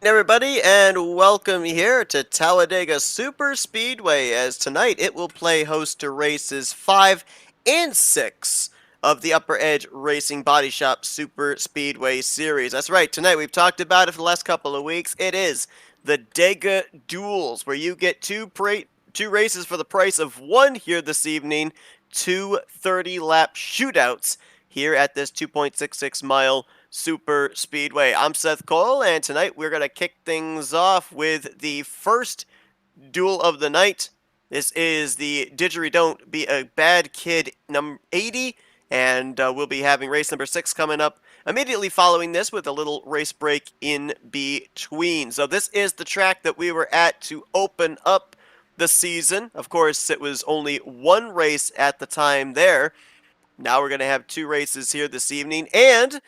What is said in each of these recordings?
Everybody, and welcome here to Talladega Superspeedway, as tonight it will play host to races 5 and 6 of the UpperEdge Racing Body Shop Superspeedway Series. That's right, tonight we've talked about it for the last couple of weeks. It is the Dega Duels, where you get two races for the price of one here this evening, two 30-lap shootouts here at this 2.66 mile Super Speedway. I'm Seth Cole, and tonight we're going to kick things off with the first duel of the night. This is the Didgeridoo Be a Bad Kid number 80, and we'll be having race number 6 coming up immediately following this with a little race break in between. So this is the track that we were at to open up the season. Of course, it was only one race at the time there. Now we're going to have two races here this evening, and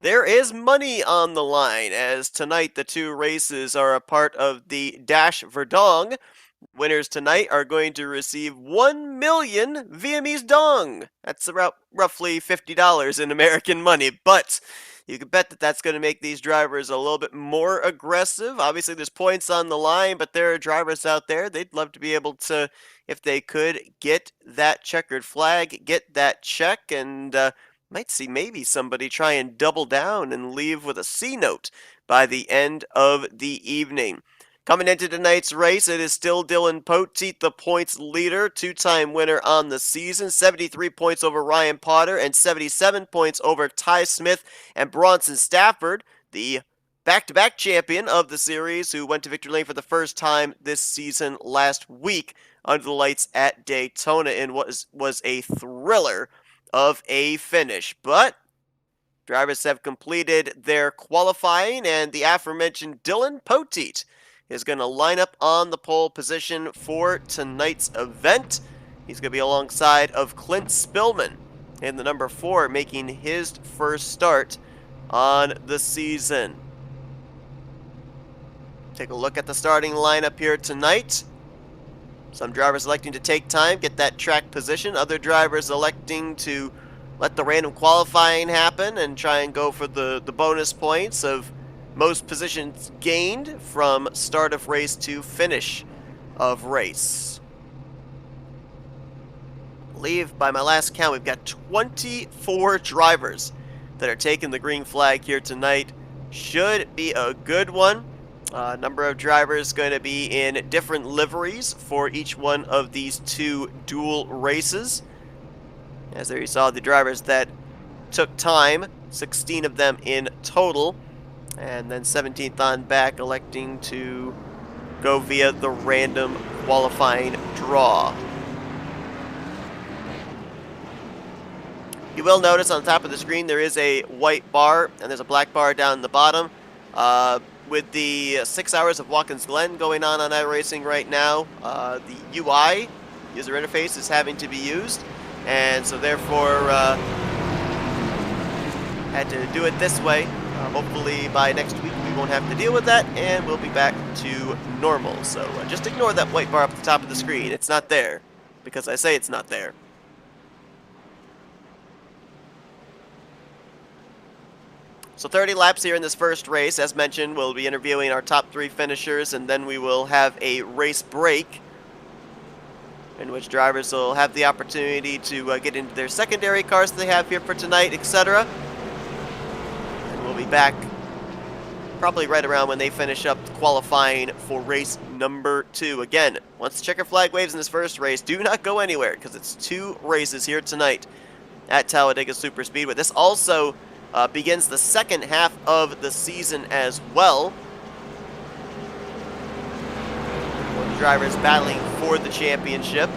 there is money on the line, as tonight the two races are a part of the Dash Verdong. Winners tonight are going to receive 1 million Vietnamese dong. That's about roughly $50 in American money, but you can bet that that's going to make these drivers a little bit more aggressive. Obviously, there's points on the line, but there are drivers out there, they'd love to be able to, if they could, get that checkered flag, get that check, and might see maybe somebody try and double down and leave with a C note by the end of the evening. Coming into tonight's race, it is still Dylan Poteet, the points leader, two-time winner on the season, 73 points over Ryan Potter and 77 points over Ty Smith and Bronson Stafford, the back-to-back champion of the series, who went to victory lane for the first time this season last week under the lights at Daytona in what was a thriller of a finish. But drivers have completed their qualifying, and the aforementioned Dylan Poteet is going to line up on the pole position for tonight's event. He's going to be alongside of Clint Spillman in the number 4, making his first start on the season. Take a look at the starting lineup here tonight. Some drivers electing to take time, get that track position. Other drivers electing to let the random qualifying happen and try and go for the bonus points of most positions gained from start of race to finish of race. I believe by my last count, we've got 24 drivers that are taking the green flag here tonight. Should be a good one. Number of drivers going to be in different liveries for each one of these two dual races. As there you saw the drivers that took time, 16 of them in total, and then 17th on back electing to go via the random qualifying draw. You will notice on the top of the screen there is a white bar and there's a black bar down the bottom. With the 6 hours of Watkins Glen going on iRacing right now, the UI, user interface, is having to be used, and so therefore had to do it this way. Hopefully by next week we won't have to deal with that, and we'll be back to normal. So just ignore that white bar up at the top of the screen. It's not there, because I say it's not there. So 30 laps here in this first race. As mentioned, we'll be interviewing our top 3 finishers, and then we will have a race break in which drivers will have the opportunity to get into their secondary cars they have here for tonight, etc. And we'll be back probably right around when they finish up qualifying for race number 2. Again, once the checker flag waves in this first race, do not go anywhere, because it's 2 races here tonight at Talladega Superspeedway. This also begins the second half of the season as well. One drivers battling for the championship.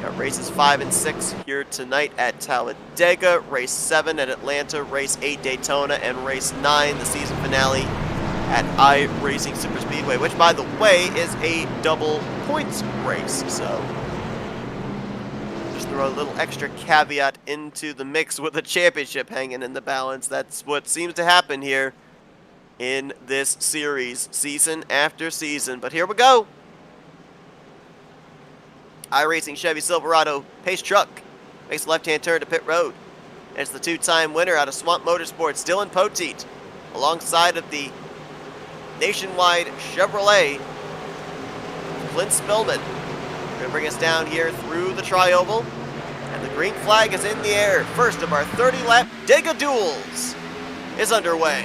Got races 5 and 6 here tonight at Talladega, race 7 at Atlanta, race 8 Daytona, and race 9, the season finale at iRacing Superspeedway, which, by the way, is a double points race. So throw a little extra caveat into the mix with the championship hanging in the balance. That's what seems to happen here in this series, season after season. But here we go. iRacing Chevy Silverado pace truck makes a left-hand turn to pit road. And it's the two-time winner out of Swamp Motorsports, Dylan Poteet, alongside of the Nationwide Chevrolet, Clint Spillman. Going to bring us down here through the tri-oval, and the green flag is in the air. First of our 30-lap Dega Duels is underway.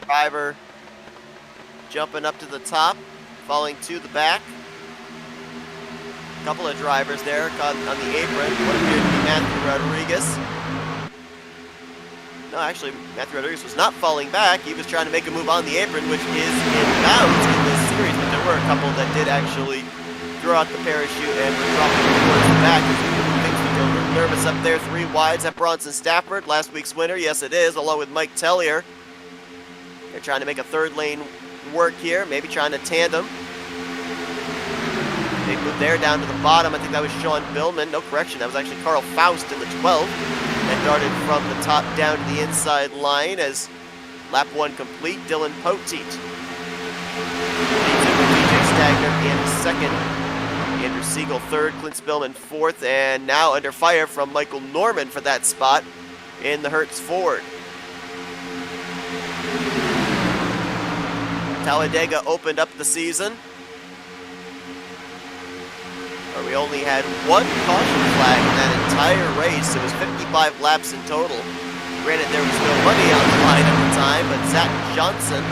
Driver jumping up to the top, falling to the back. A couple of drivers there caught on the apron. What appeared to be Matthew Rodriguez. No, actually, Matthew Rodriguez was not falling back. He was trying to make a move on the apron, which is inbounds in this series. But there were a couple that did actually throw out the parachute and were dropping towards the back. Things would go a little nervous up there. 3 wides at Bronson Stafford, last week's winner. Yes, it is, along with Mike Tellier. They're trying to make a third lane work here, maybe trying to tandem. Big move there down to the bottom. I think that was Sean Billman. No correction, that was actually Carl Faust in the 12. And darted from the top down to the inside line as lap 1 complete. Dylan Poteet leads it with DJ Stagner in second. Andrew Siegel third, Clint Spillman fourth, and now under fire from Michael Norman for that spot in the Hertz Ford. Talladega opened up the season where we only had 1 caution flag in that entire race. It was 55 laps in total. Granted, there was no money on the line at the time, but Zach Johnson,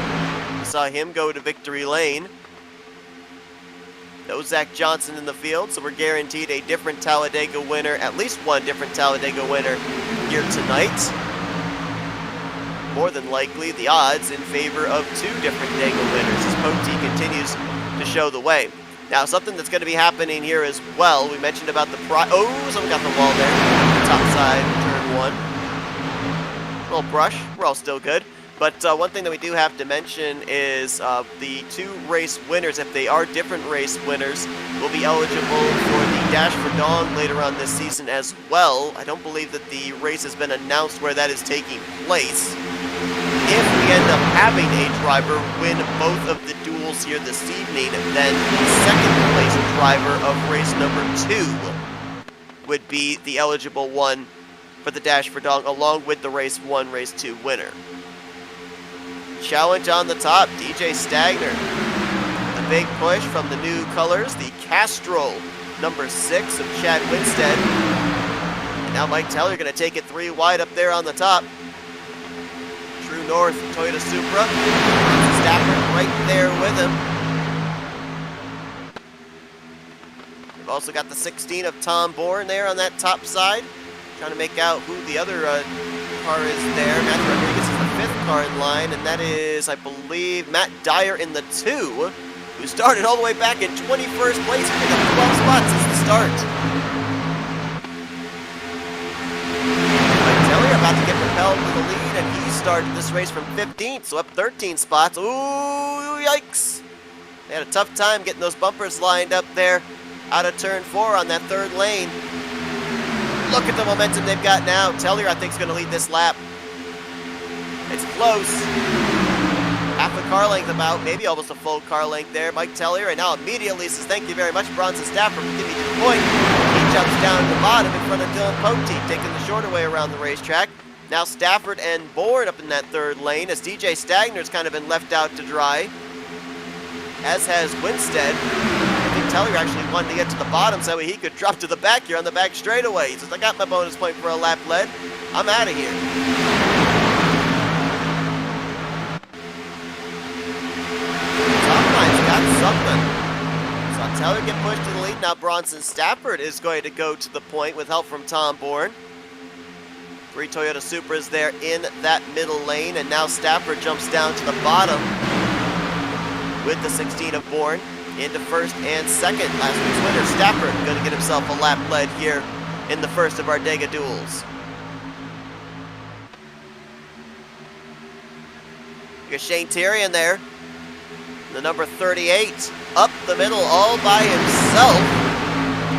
we saw him go to victory lane. No Zach Johnson in the field, so we're guaranteed a different Talladega winner, at least 1 different Talladega winner here tonight. More than likely, the odds in favor of 2 different Dega winners as Poteet continues to show the way. Now, something that's going to be happening here as well, we mentioned about the someone got the wall there, top side, turn 1. A little brush, we're all still good. But one thing that we do have to mention is the 2 race winners, if they are different race winners, will be eligible for the Dash for Dong later on this season as well. I don't believe that the race has been announced where that is taking place. If we end up having a driver win both of the duels here this evening, then the second place driver of race number 2 would be the eligible one for the Dash for Dong, along with the race 1, race 2 winner. Challenge on the top, DJ Stagner. The big push from the new colors, the Castrol number 6 of Chad Winstead. And now Mike Teller going to take it 3 wide up there on the top. True North Toyota Supra. Stafford right there with him. We've also got the 16 of Tom Bourne there on that top side. Trying to make out who the other car is there. Matthew Rodriguez is the 5th car in line, and that is, I believe, Matt Dyer in the 2, who started all the way back in 21st place. He picked up 12 spots as the start. Mike Tellier about to get propelled to the lead, and he started this race from 15th, so up 13 spots. Ooh, yikes. They had a tough time getting those bumpers lined up there out of turn 4 on that 3rd lane. Look at the momentum they've got now. Tellier, I think, is going to lead this lap. It's close. Half a car length about, maybe almost a full car length there. Mike Tellier, and now immediately says, thank you very much, Bronson Stafford, for giving me the point. He jumps down to the bottom in front of Dylan Poteet, taking the shorter way around the racetrack. Now Stafford and Bourne up in that 3rd lane, as DJ Stagner's kind of been left out to dry, as has Winstead. I think Tellier actually wanted to get to the bottom so he could drop to the back here on the back straightaway. He says, I got my bonus point for a lap lead. I'm out of here. Top line's got something. So Tellier get pushed to the lead. Now Bronson Stafford is going to go to the point with help from Tom Bourne. 3 Toyota Supras there in that middle lane, and now Stafford jumps down to the bottom with the 16 of Bourne into 1st and 2nd. Last week's winner, Stafford, going to get himself a lap lead here in the first of our Dega duels. You got Shane Thierry in there, the number 38, up the middle all by himself.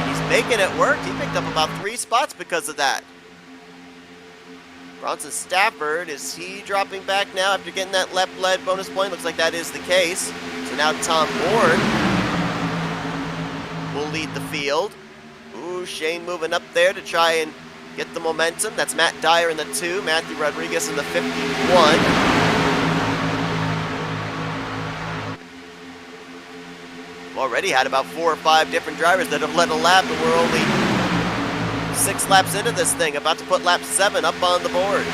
He's making it work. He picked up about 3 spots because of that. Bronson Stafford, is he dropping back now after getting that lap-led bonus point? Looks like that is the case. So now Tom Bourne will lead the field. Ooh, Shane moving up there to try and get the momentum. That's Matt Dyer in the 2, Matthew Rodriguez in the 51. Already had about 4 or 5 different drivers that have led a lap, and we're only 6 laps into this thing, about to put lap 7 up on the board.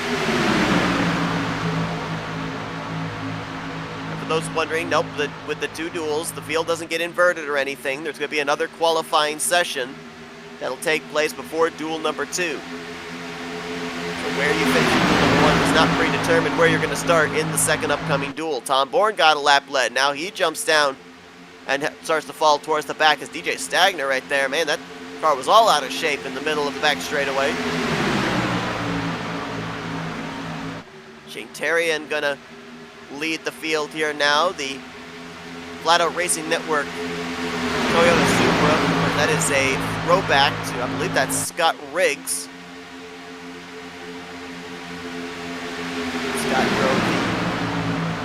And for those wondering, nope, with the 2 duels, the field doesn't get inverted or anything. There's going to be another qualifying session that'll take place before duel number 2. So where you finish duel number 1 is not predetermined where you're going to start in the second upcoming duel. Tom Bourne got a lap lead. Now he jumps down and starts to fall towards the back as DJ Stagner right there. Man, that car was all out of shape in the middle of the back straightaway. Shane Terrian gonna lead the field here now. The Flatout Racing Network Toyota Supra. That is a throwback to, I believe that's Scott Riggs. Scott drove the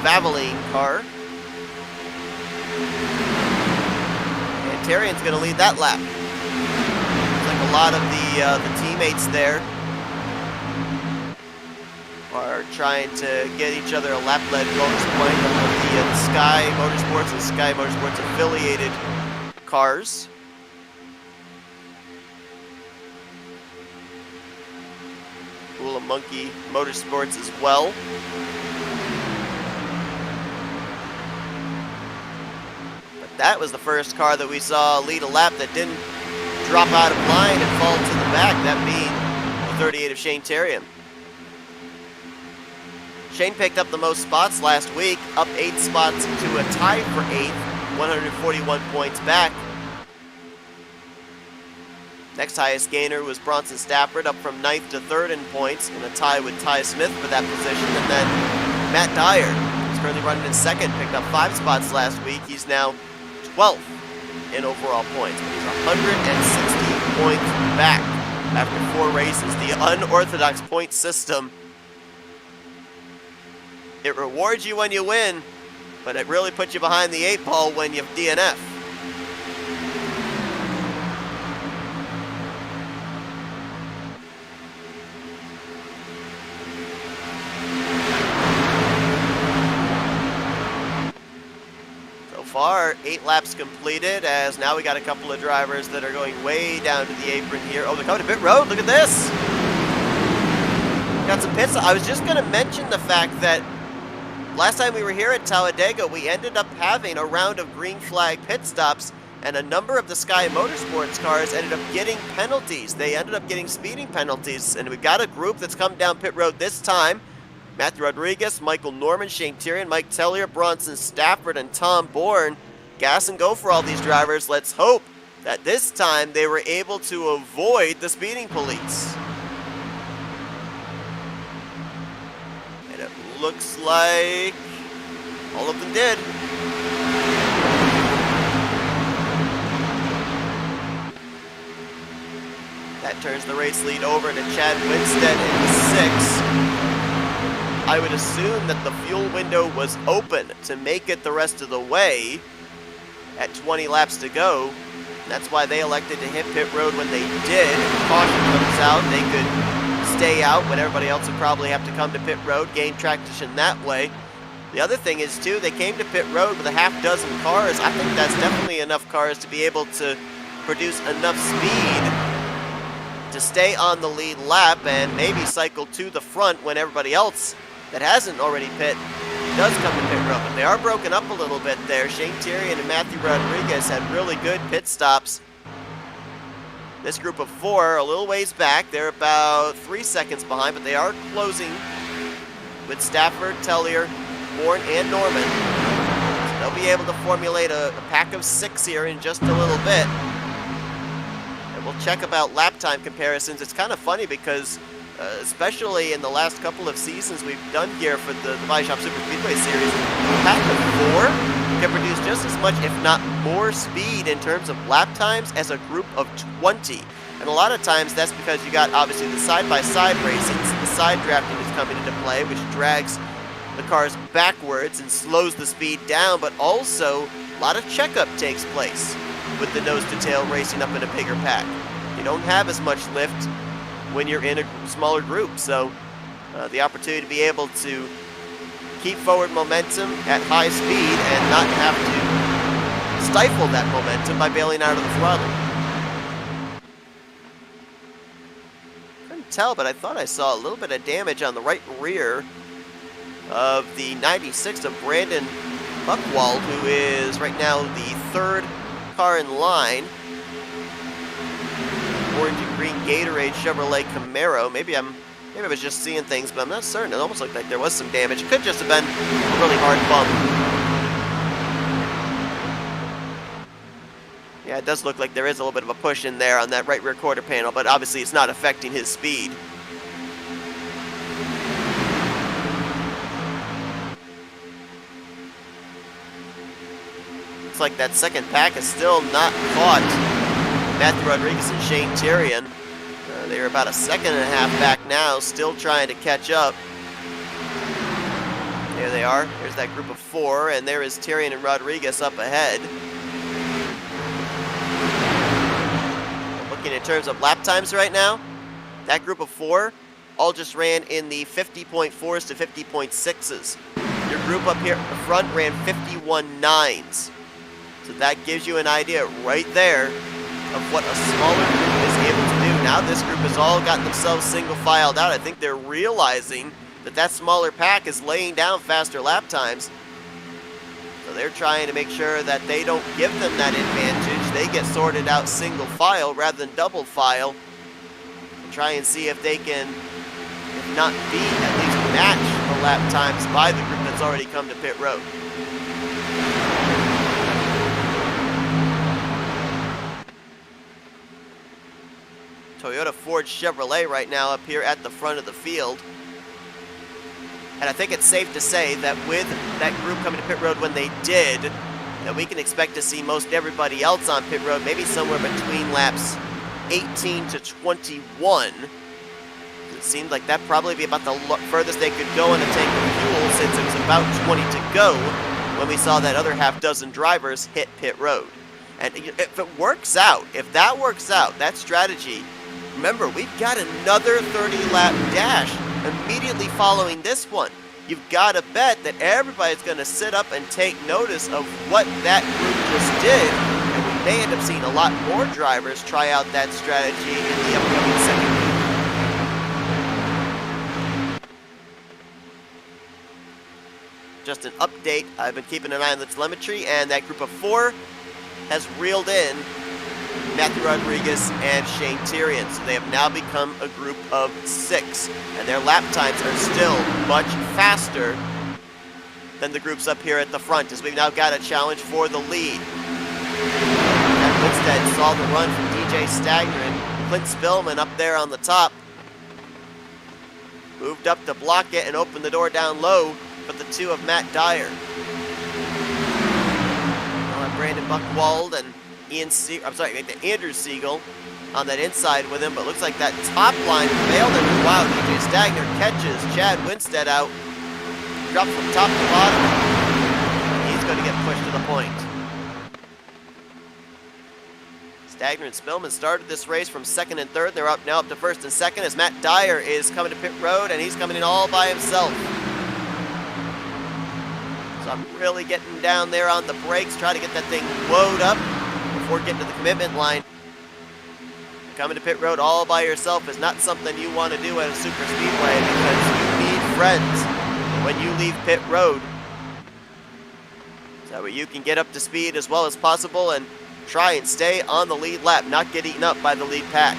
Valvoline car. And Terrian's going to lead that lap. Looks like a lot of the teammates there are trying to get each other a lap-led bonus point of the Sky Motorsports and Sky Motorsports affiliated cars. Hula Monkey Motorsports as well. But that was the first car that we saw lead a lap that didn't drop out of line and fall to the back, that being the 38 of Shane Terrian. Shane picked up the most spots last week, up 8 spots to a tie for 8th, 141 points back. Next highest gainer was Bronson Stafford, up from 9th to 3rd in points, in a tie with Ty Smith for that position. And then Matt Dyer, who's currently running in 2nd, picked up 5 spots last week. He's now 12th in overall points. He's 160 points back after 4 races. The unorthodox point system, it rewards you when you win, but it really puts you behind the 8 ball when you DNF. Far, 8 laps completed, as now we got a couple of drivers that are going way down to the apron here. Oh, they're coming to pit road. Look at this. Got some pits. I was just going to mention the fact that last time we were here at Talladega, we ended up having a round of green flag pit stops, and a number of the Sky Motorsports cars ended up getting penalties. They ended up getting speeding penalties, and we've got a group that's come down pit road this time. Matthew Rodriguez, Michael Norman, Shane Terrian, Mike Tellier, Bronson Stafford, and Tom Bourne. Gas and go for all these drivers. Let's hope that this time they were able to avoid the speeding police. And it looks like all of them did. That turns the race lead over to Chad Winstead in 6th. I would assume that the fuel window was open to make it the rest of the way at 20 laps to go. That's why they elected to hit pit road when they did. If caution comes out, they could stay out when everybody else would probably have to come to pit road, gain traction that way. The other thing is, too, they came to pit road with a half dozen cars. I think that's definitely enough cars to be able to produce enough speed to stay on the lead lap and maybe cycle to the front when everybody else that hasn't already pit does come to pit road. But they are broken up a little bit there. Shane Terrian and Matthew Rodriguez had really good pit stops. This group of 4 are a little ways back. They're about 3 seconds behind, but they are closing with Stafford, Tellier, Bourne, and Norman. So they'll be able to formulate a pack of 6 here in just a little bit. And we'll check about lap time comparisons. It's kind of funny because especially in the last couple of seasons we've done here for the Baadteshop Superspeedway series, a pack of 4 can produce just as much, if not more, speed in terms of lap times as a group of 20. And a lot of times that's because you got, obviously, the side-by-side racing. The side drafting is coming into play, which drags the cars backwards and slows the speed down, but also a lot of checkup takes place with the nose-to-tail racing up in a bigger pack. You don't have as much lift when you're in a smaller group, so the opportunity to be able to keep forward momentum at high speed and not have to stifle that momentum by bailing out of the throttle. Couldn't tell, but I thought I saw a little bit of damage on the right rear of the 96 of Brandon Buchwald, who is right now the third car in line. Orange and green Gatorade Chevrolet Camaro. Maybe I was just seeing things, but I'm not certain. It almost looked like there was some damage. It could just have been a really hard bump. Yeah, it does look like there is a little bit of a push in there on that right rear quarter panel, but obviously it's not affecting his speed. Looks like that second pack is still not caught Matthew Rodriguez and Shane Tyrion. They're about a second and a half back now, still trying to catch up. There they are. There's that group of four, and there is Tyrion and Rodriguez up ahead. Looking in terms of lap times right now, that group of four all just ran in the 50.4s to 50.6s. Your group up here at the front ran 51.9s. So that gives you an idea right there of what a smaller group is able to do. Now this group has all gotten themselves single filed out. I think they're realizing that that smaller pack is laying down faster lap times. So they're trying to make sure that they don't give them that advantage. They get sorted out single file rather than double file. And try and see if they can, if not beat, at least match the lap times by the group that's already come to pit road. Toyota, Ford, Chevrolet right now up here at the front of the field. And I think it's safe to say that with that group coming to pit road when they did, that we can expect to see most everybody else on pit road, maybe somewhere between laps 18 to 21. It seemed like that'd probably be about the furthest they could go in a tank of fuel, since it was about 20 to go when we saw that other half dozen drivers hit pit road. And if it works out, if that works out, that strategy, remember, we've got another 30-lap dash immediately following this one. You've got to bet that everybody's going to sit up and take notice of what that group just did, and we may end up seeing a lot more drivers try out that strategy in the upcoming second week. Just an update, I've been keeping an eye on the telemetry, and that group of four has reeled in Matthew Rodriguez and Shane Tyrion. So they have now become a group of six, and their lap times are still much faster than the groups up here at the front, as we've now got a challenge for the lead. And Winstead saw the run from DJ Stagner, and Clint Spillman up there on the top moved up to block it and open the door down low for the two of Matt Dyer. Brandon Buchwald and Andrew Siegel on that inside with him, but looks like that top line failed him. Wow, DJ Stagner catches Chad Winstead out, dropped from top to bottom. He's going to get pushed to the point. Stagner and Spillman started this race from second and third. They're now up to first and second as Matt Dyer is coming to pit road, and he's coming in all by himself. So I'm really getting down there on the brakes, trying to get that thing woed up before getting to the commitment line. Coming to pit road all by yourself is not something you want to do at a super speedway, because you need friends when you leave pit road. So you can get up to speed as well as possible and try and stay on the lead lap, not get eaten up by the lead pack.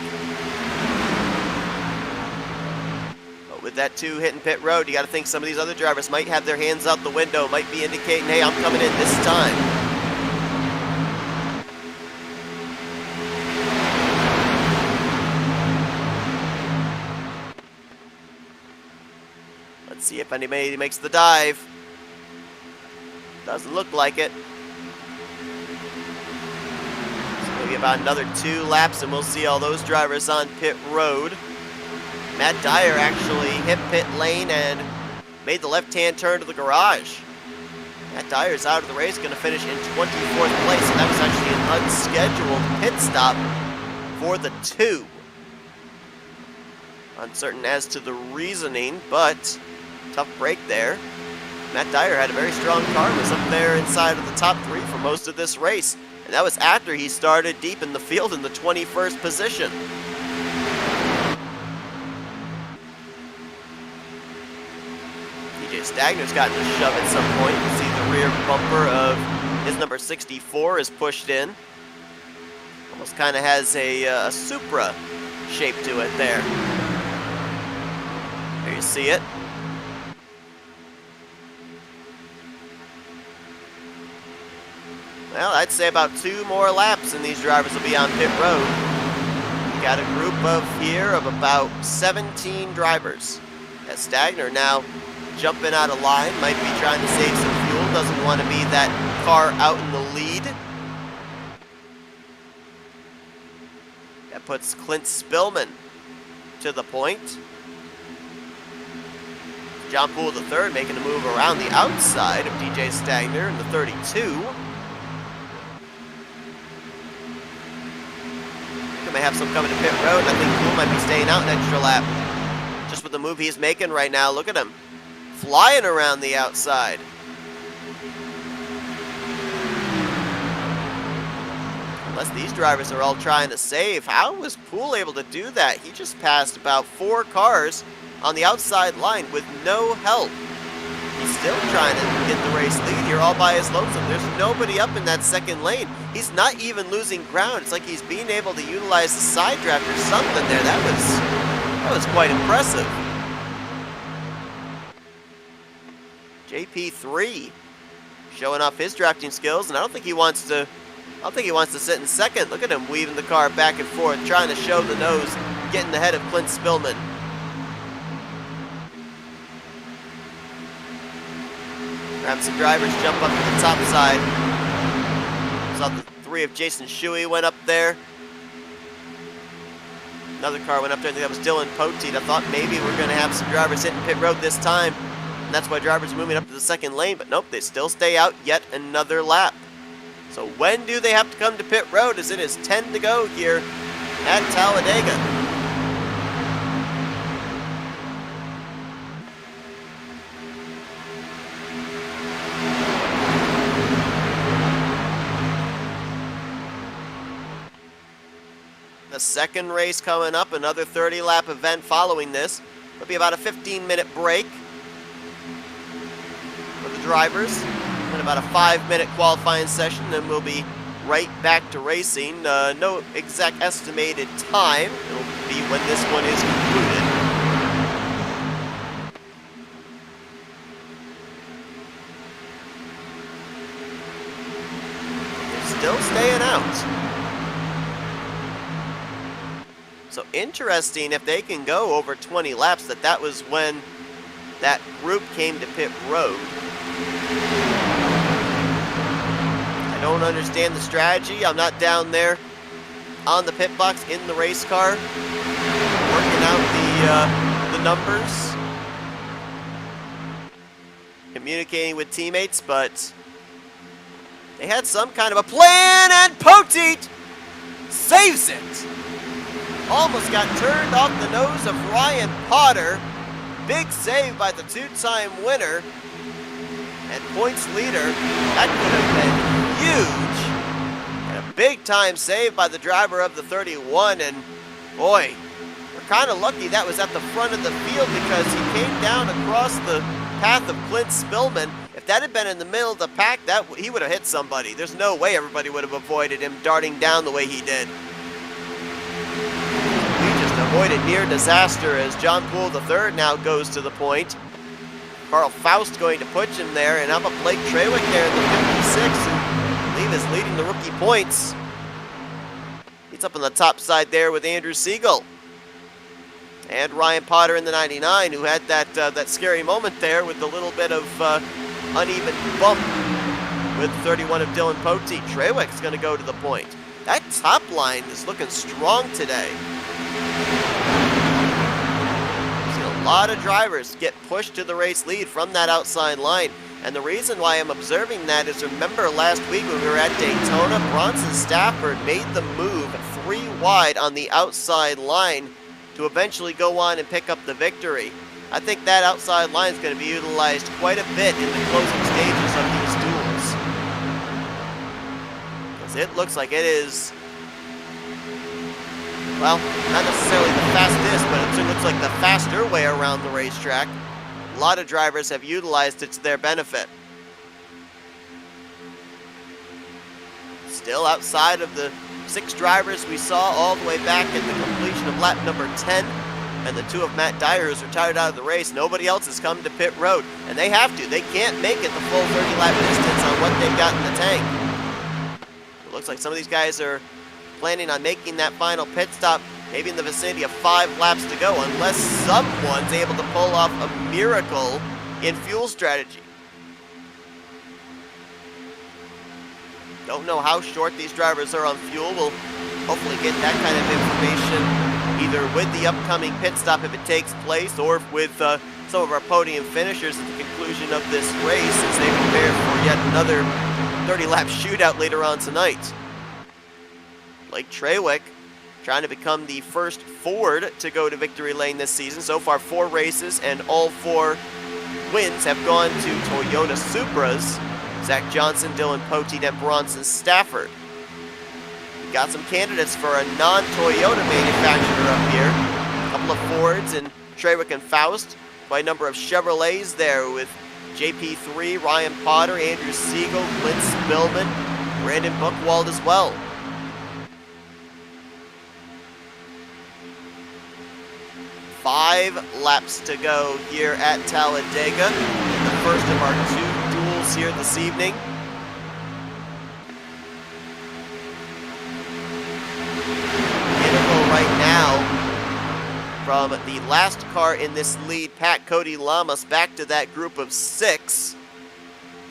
But with that two hitting pit road, you got to think some of these other drivers might have their hands out the window, might be indicating, hey, I'm coming in this time. Let's see if anybody makes the dive. Doesn't look like it. So maybe about another 2 laps and we'll see all those drivers on pit road. Matt Dyer actually hit pit lane and made the left-hand turn to the garage. Matt Dyer's out of the race, going to finish in 24th place, and that was actually an unscheduled pit stop for the 2. Uncertain as to the reasoning, but tough break there. Matt Dyer had a very strong car, was up there inside of the top 3 for most of this race, and that was after he started deep in the field in the 21st position. Stagner's gotten a shove at some point. You see the rear bumper of his number 64 is pushed in. Almost kind of has a Supra shape to it there. There you see it. Well, I'd say about 2 more laps and these drivers will be on pit road. We've got a group of about 17 drivers. As Stagner now jumping out of line, might be trying to save some fuel, doesn't want to be that car out in the lead. That puts Clint Spillman to the point. John Poole III making a move around the outside of DJ Stagner in the 32. May have some coming to pit road, and I think Poole might be staying out an extra lap. Just with the move he's making right now, look at him. Flying around the outside. Unless these drivers are all trying to save, how was Poole able to do that? He just passed about 4 cars on the outside line with no help. He's still trying to get the race lead here all by his lonesome. There's nobody up in that second lane. He's not even losing ground. It's like he's being able to utilize the side draft or something there. That was quite impressive. JP3 showing off his drafting skills, and I don't think he wants to sit in second. Look at him weaving the car back and forth, trying to show the nose, getting ahead of Clint Spillman. Grab some drivers, jump up to the top side. Saw the 3 of Jason Shuey went up there. Another car went up there. I think that was Dylan Poteet. I thought maybe we're going to have some drivers hitting pit road this time. And that's why drivers are moving up to the second lane. But nope, they still stay out yet another lap. So when do they have to come to pit road, as it is 10 to go here at Talladega? The second race coming up, another 30-lap event following this. It'll be about a 15-minute break for the drivers, and about a 5-minute qualifying session, then we'll be right back to racing. No exact estimated time. It'll be when this one is concluded. They're still staying out. So interesting, if they can go over 20 laps, that was when that group came to pit road. I don't understand the strategy. I'm not down there on the pit box in the race car working out the numbers, communicating with teammates, but they had some kind of a plan, and Poteet saves it. Almost got turned off the nose of Ryan Potter. Big save by the 2-time winner and points leader. That could have been huge. And a big-time save by the driver of the 31. And boy, we're kind of lucky that was at the front of the field, because he came down across the path of Clint Spillman. If that had been in the middle of the pack, he would have hit somebody. There's no way everybody would have avoided him darting down the way he did. Avoided near disaster as John Poole III now goes to the point. Carl Faust going to push him there, and how about Blake Trawick there in the 56, who I believe is leading the rookie points. He's up on the top side there with Andrew Siegel. And Ryan Potter in the 99, who had that scary moment there with the little bit of uneven bump with 31 of Dylan Poteet. Trawick's going to go to the point. That top line is looking strong today. lot of drivers get pushed to the race lead from that outside line. And the reason why I'm observing that is, remember last week when we were at Daytona, Bronson Stafford made the move 3 wide on the outside line to eventually go on and pick up the victory. I think that outside line is going to be utilized quite a bit in the closing stages of these duels. Because it looks like it is, well, not necessarily the fastest, but it looks like the faster way around the racetrack. A lot of drivers have utilized it to their benefit. Still outside of the 6 drivers we saw all the way back at the completion of lap number 10, and the 2 of Matt Dyer's retired out of the race. Nobody else has come to pit road, and they have to. They can't make it the full 30-lap distance on what they've got in the tank. It looks like some of these guys are planning on making that final pit stop maybe in the vicinity of 5 laps to go, unless someone's able to pull off a miracle in fuel strategy. Don't know how short these drivers are on fuel. We'll hopefully get that kind of information either with the upcoming pit stop if it takes place, or with some of our podium finishers at the conclusion of this race as they prepare for yet another 30-lap shootout later on tonight. Blake Trawick trying to become the first Ford to go to victory lane this season. So far 4 races, and all 4 wins have gone to Toyota Supras. Zach Johnson, Dylan Poteet, and Bronson Stafford. We've got some candidates for a non-Toyota manufacturer up here. A couple of Fords and Trawick and Faust. Quite a number of Chevrolets there with JP3, Ryan Potter, Andrew Siegel, Clint Spillman, Brandon Buchwald as well. Five laps to go here at Talladega, the first of our 2 duels here this evening. Interval right now from the last car in this lead, Pat Cody Lamas, back to that group of 6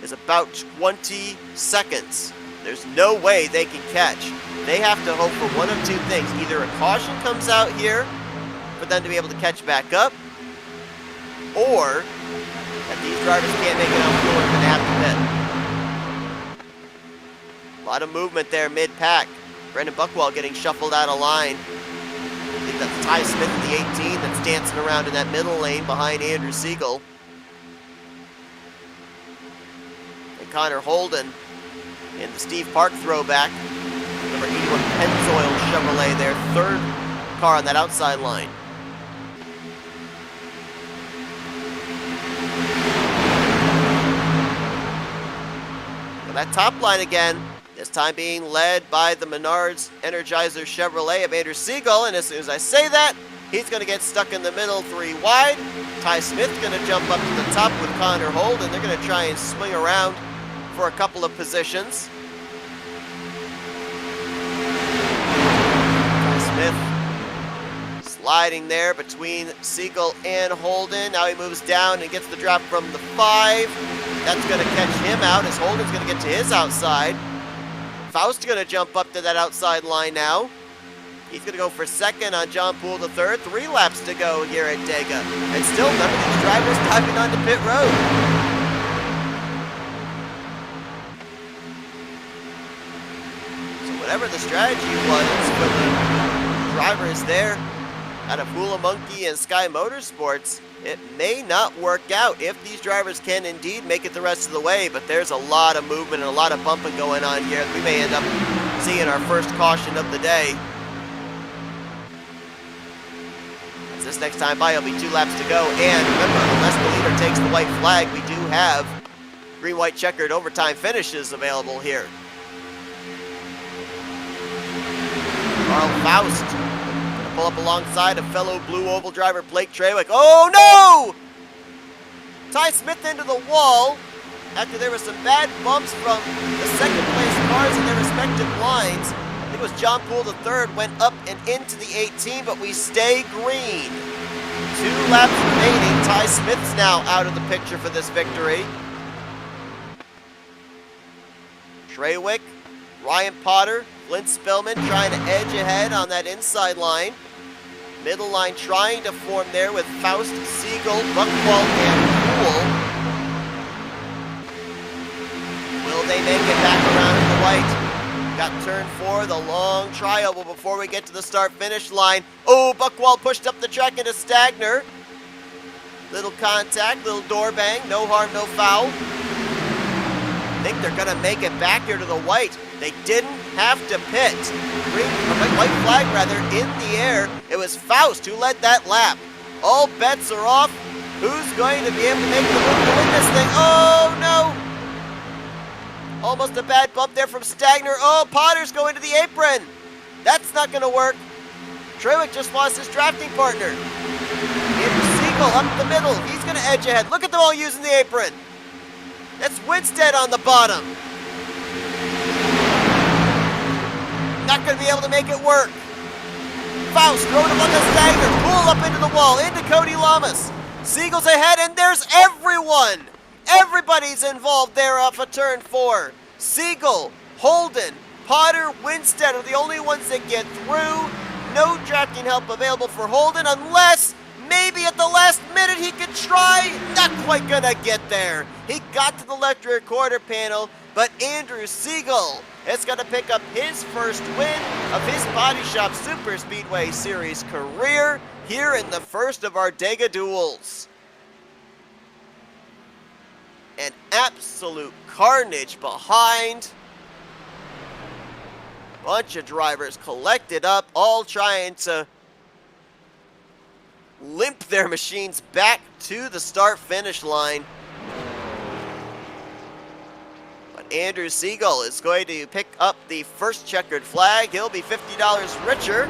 is about 20 seconds. There's no way they can catch. They have to hope for one of 2 things. Either a caution comes out here for them to be able to catch back up, or that these drivers can't make it on fuel and have to pit. A lot of movement there mid-pack. Brandon Buchwald getting shuffled out of line. I think that's Ty Smith in the 18 that's dancing around in that middle lane behind Andrew Siegel. And Connor Holden in the Steve Park throwback. Number 81 Pennzoil Chevrolet, their 3rd car on that outside line. That top line again, this time being led by the Menards Energizer Chevrolet of Andrew Siegel, and as soon as I say that, he's going to get stuck in the middle 3 wide. Ty Smith's going to jump up to the top with Connor Holden. They're going to try and swing around for a couple of positions. Ty Smith sliding there between Siegel and Holden. Now he moves down and gets the drop from the 5. That's going to catch him out as Holden's going to get to his outside. Faust's going to jump up to that outside line now. He's going to go for 2nd on John Poole the 3rd. 3 laps to go here at Dega. And still none of these drivers diving onto pit road. So whatever the strategy was for the drivers there out of Hula Monkey and Sky Motorsports, it may not work out if these drivers can indeed make it the rest of the way, but there's a lot of movement and a lot of bumping going on here. We may end up seeing our first caution of the day. As this next time by, it'll be 2 laps to go, and remember, unless the leader takes the white flag, we do have green-white checkered overtime finishes available here. Carl Faust pull up alongside a fellow Blue Oval driver, Blake Trawick. Oh no! Ty Smith into the wall after there were some bad bumps from the 2nd place cars in their respective lines. I think it was John Poole the 3rd went up and into the 18, but we stay green. 2 laps remaining. Ty Smith's now out of the picture for this victory. Trawick, Ryan Potter, Clint Spillman trying to edge ahead on that inside line. Middle line trying to form there with Faust, Siegel, Buckwald, and Poole. Will they make it back around in the white? Got turn 4, the long trioval before we get to the start-finish line. Oh, Buckwald pushed up the track into Stagner. Little contact, little door bang, no harm, no foul. I think they're gonna make it back here to the white. They didn't have to pit. White flag rather, in the air. It was Faust who led that lap. All bets are off. Who's going to be able to make the move to win this thing? Oh no! Almost a bad bump there from Stagner. Oh, Potter's going to the apron. That's not gonna work. Trewick just lost his drafting partner. Andrew Siegel up the middle. He's gonna edge ahead. Look at them all using the apron. That's Winstead on the bottom. Not going to be able to make it work. Faust throwing him on the Stagner. Poole up into the wall, into Cody Lamas. Siegel's ahead, and there's everyone. Everybody's involved there off of turn 4. Siegel, Holden, Potter, Winstead are the only ones that get through. No drafting help available for Holden unless maybe at the last minute he could try. Not quite gonna get there. He got to the left rear quarter panel, but Andrew Siegel is gonna pick up his first win of his Body Shop Super Speedway Series career here in the first of our Dega duels. An absolute carnage behind. Bunch of drivers collected up, all trying to limp their machines back to the start-finish line. But Andrew Siegel is going to pick up the first checkered flag. He'll be $50 richer.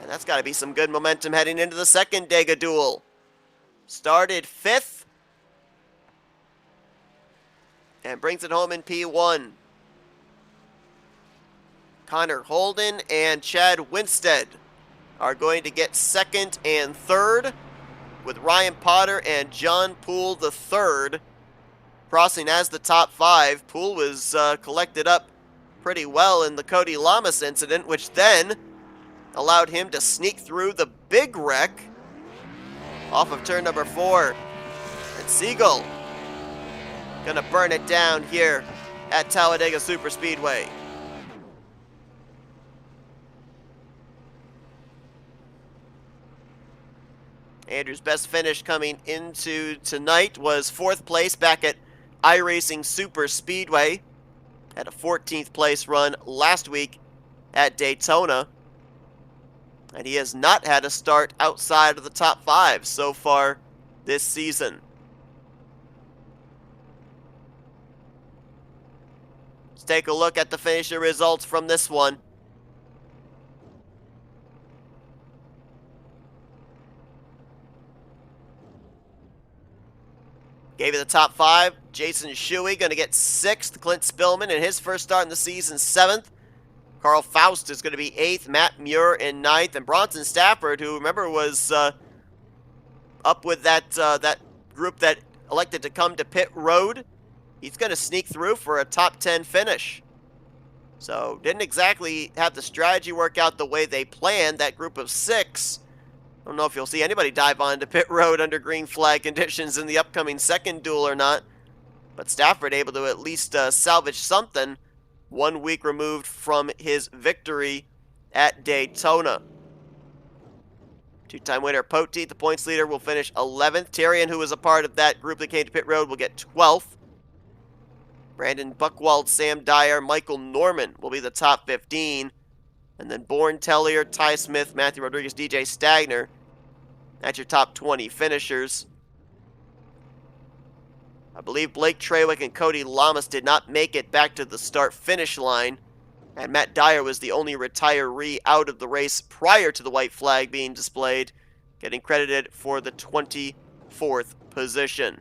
And that's got to be some good momentum heading into the second Dega duel. Started 5th. And brings it home in P1. Connor Holden and Chad Winstead are going to get 2nd and 3rd, with Ryan Potter and John Poole the 3rd crossing as the top 5. Poole was collected up pretty well in the Cody Lamas incident, which then allowed him to sneak through the big wreck off of turn number 4. And Siegel gonna burn it down here at Talladega Superspeedway. Andrew's best finish coming into tonight was 4th place back at iRacing Super Speedway. Had a 14th place run last week at Daytona. And he has not had a start outside of the top 5 so far this season. Let's take a look at the finisher results from this one. Gave you the top 5. Jason Shuey going to get 6th. Clint Spillman in his first start in the season, 7th. Carl Faust is going to be 8th. Matt Muir in 9th. And Bronson Stafford, who, remember, was up with that group that elected to come to pit road. He's going to sneak through for a top 10 finish. So, didn't exactly have the strategy work out the way they planned, that group of 6. I don't know if you'll see anybody dive onto pit road under green flag conditions in the upcoming second duel or not. But Stafford able to at least salvage something 1 week removed from his victory at Daytona. Two-time winner Poteet, the points leader, will finish 11th. Terrian, who was a part of that group that came to pit road, will get 12th. Brandon Buckwald, Sam Dyer, Michael Norman will be the top 15. And then Bourne Tellier, Ty Smith, Matthew Rodriguez, DJ Stagner. That's your top 20 finishers. I believe Blake Trewick and Cody Lamas did not make it back to the start-finish line. And Matt Dyer was the only retiree out of the race prior to the white flag being displayed, getting credited for the 24th position.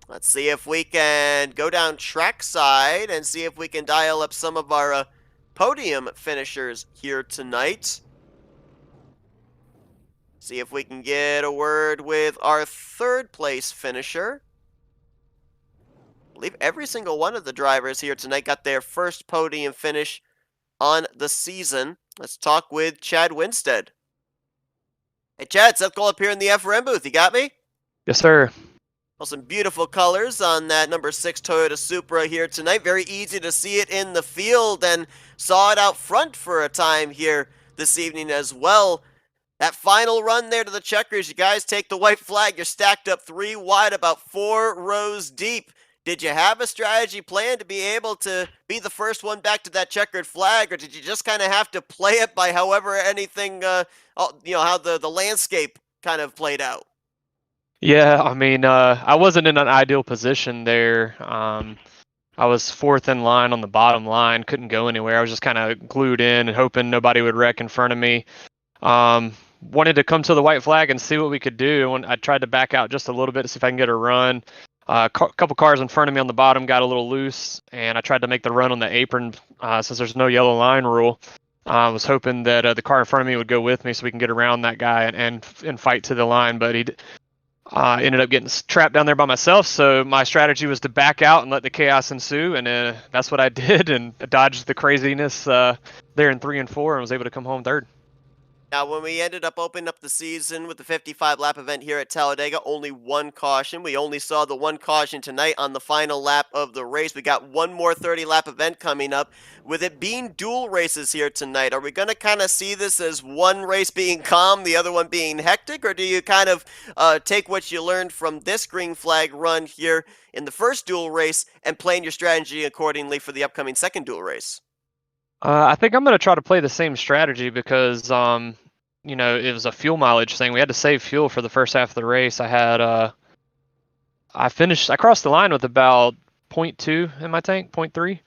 Let's see if we can go down trackside and see if we can dial up some of our podium finishers here tonight. See if we can get a word with our 3rd place finisher. believe every single one of the drivers here tonight got their first podium finish on the season. Let's talk with Chad Winstead. Hey, Chad, Seth Cole up here in the FRM booth. You got me? Yes, sir. Well, some beautiful colors on that number 6 Toyota Supra here tonight. Very easy to see it in the field, and saw it out front for a time here this evening as well. That final run there to the checkers, you guys take the white flag. You're stacked up 3 wide, about 4 rows deep. Did you have a strategy plan to be able to be the first one back to that checkered flag, or did you just kind of have to play it by however anything, how the landscape kind of played out? Yeah, I wasn't in an ideal position there. I was fourth in line on the bottom line, couldn't go anywhere. I was just kind of glued in and hoping nobody would wreck in front of me. Wanted to come to the white flag and see what we could do. When I tried to back out just a little bit to see if I can get a run. A couple cars in front of me on the bottom got a little loose, and I tried to make the run on the apron since there's no yellow line rule. I was hoping that the car in front of me would go with me so we can get around that guy and fight to the line, but he ended up getting trapped down there by myself. So my strategy was to back out and let the chaos ensue, and that's what I did, and dodged the craziness there in 3 and 4, and was able to come home third. Now, when we ended up opening up the season with the 55-lap event here at Talladega, only 1 caution. We only saw the 1 caution tonight on the final lap of the race. We got 1 more 30-lap event coming up. With it being dual races here tonight, are we going to kind of see this as one race being calm, the other one being hectic, or do you kind of take what you learned from this green flag run here in the first dual race and plan your strategy accordingly for the upcoming second dual race? I think I'm going to try to play the same strategy because, it was a fuel mileage thing. We had to save fuel for the first half of the race. I crossed the line with about 0.2 in my tank, 0.3.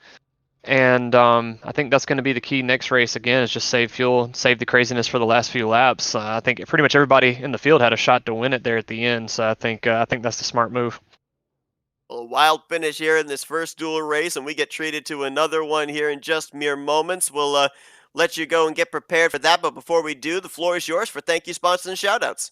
And I think that's going to be the key next race again, is just save fuel, save the craziness for the last few laps. I think pretty much everybody in the field had a shot to win it there at the end. So I think that's the smart move. A wild finish here in this first dual race, and we get treated to another one here in just mere moments. We'll let you go and get prepared for that, but before we do, the floor is yours for thank you, sponsors, and shoutouts.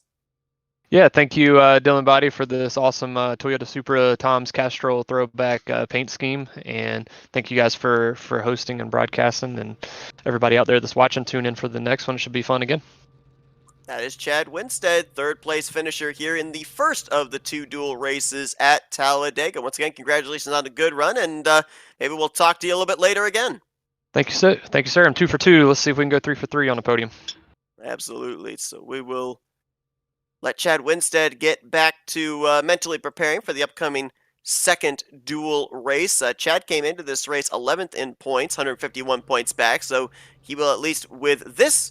Yeah, thank you, Dylan Body, for this awesome Toyota Supra Tom's Castrol throwback paint scheme, and thank you guys for hosting and broadcasting, and everybody out there that's watching, tune in for the next one. It should be fun again. That is Chad Winstead, third place finisher here in the first of the 2 dual races at Talladega. Once again, congratulations on a good run, and maybe we'll talk to you a little bit later again. Thank you, sir. Thank you, sir. I'm 2 for 2. Let's see if we can go 3 for 3 on the podium. Absolutely. So we will let Chad Winstead get back to mentally preparing for the upcoming second dual race. Chad came into this race 11th in points, 151 points back, so he will, at least with this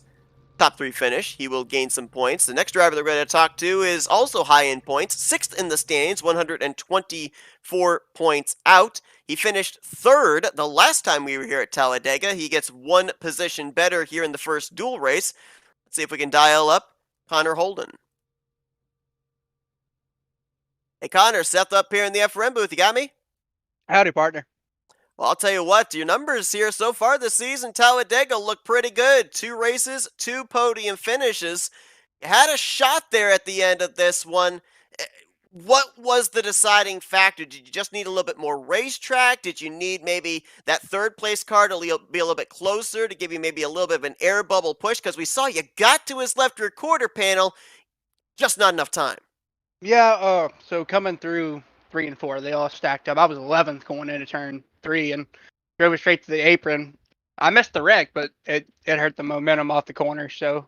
top 3 finish, he will gain some points. The next driver that we're going to talk to is also high in points, 6th in the standings, 124 points out. He finished 3rd the last time we were here at Talladega. He gets 1 position better here in the first dual race. Let's see if we can dial up Connor Holden. Hey Connor, Seth up here in the FRM booth. You got me? Howdy, partner. Well, I'll tell you what, your numbers here so far this season, Talladega, look pretty good. 2 races, 2 podium finishes. You had a shot there at the end of this one. What was the deciding factor? Did you just need a little bit more racetrack? Did you need maybe that 3rd place car to be a little bit closer to give you maybe a little bit of an air bubble push? Because we saw you got to his left rear quarter panel, just not enough time. Yeah, so coming through 3 and 4, they all stacked up. I was 11th going into turn 3 and drove straight to the apron. I missed the wreck, but it hurt the momentum off the corner. So,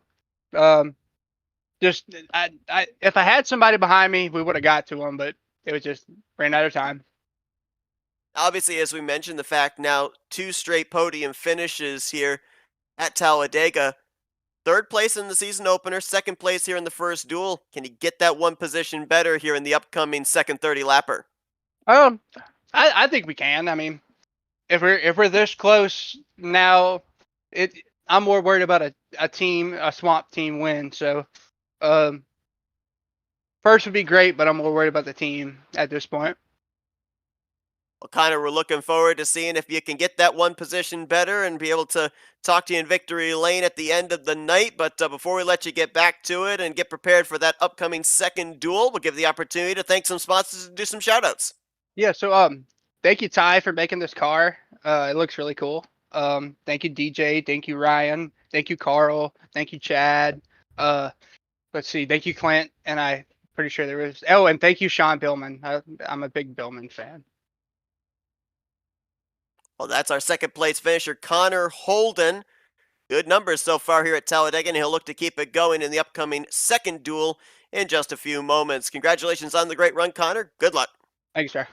if I had somebody behind me, we would have got to him, but it was just ran out of time. Obviously, as we mentioned, the fact now 2 straight podium finishes here at Talladega. 3rd place in the season opener, 2nd place here in the first duel. Can you get that 1 position better here in the upcoming second 30-lapper? I think we can. I mean, if we're this close now, I'm more worried about a swamp team win. So, first would be great, but I'm more worried about the team at this point. Well, Connor, we're looking forward to seeing if you can get that 1 position better and be able to talk to you in victory lane at the end of the night. But before we let you get back to it and get prepared for that upcoming second duel, we'll give the opportunity to thank some sponsors and do some shoutouts. Yeah, so thank you, Ty, for making this car. It looks really cool. Thank you, DJ. Thank you, Ryan. Thank you, Carl. Thank you, Chad. Let's see. Thank you, Clint. And I pretty sure there was. Oh, and thank you, Sean Billman. I'm a big Billman fan. Well, that's our second place finisher, Connor Holden. Good numbers so far here at Talladega, and he'll look to keep it going in the upcoming second duel in just a few moments. Congratulations on the great run, Connor. Good luck. Thanks, sir.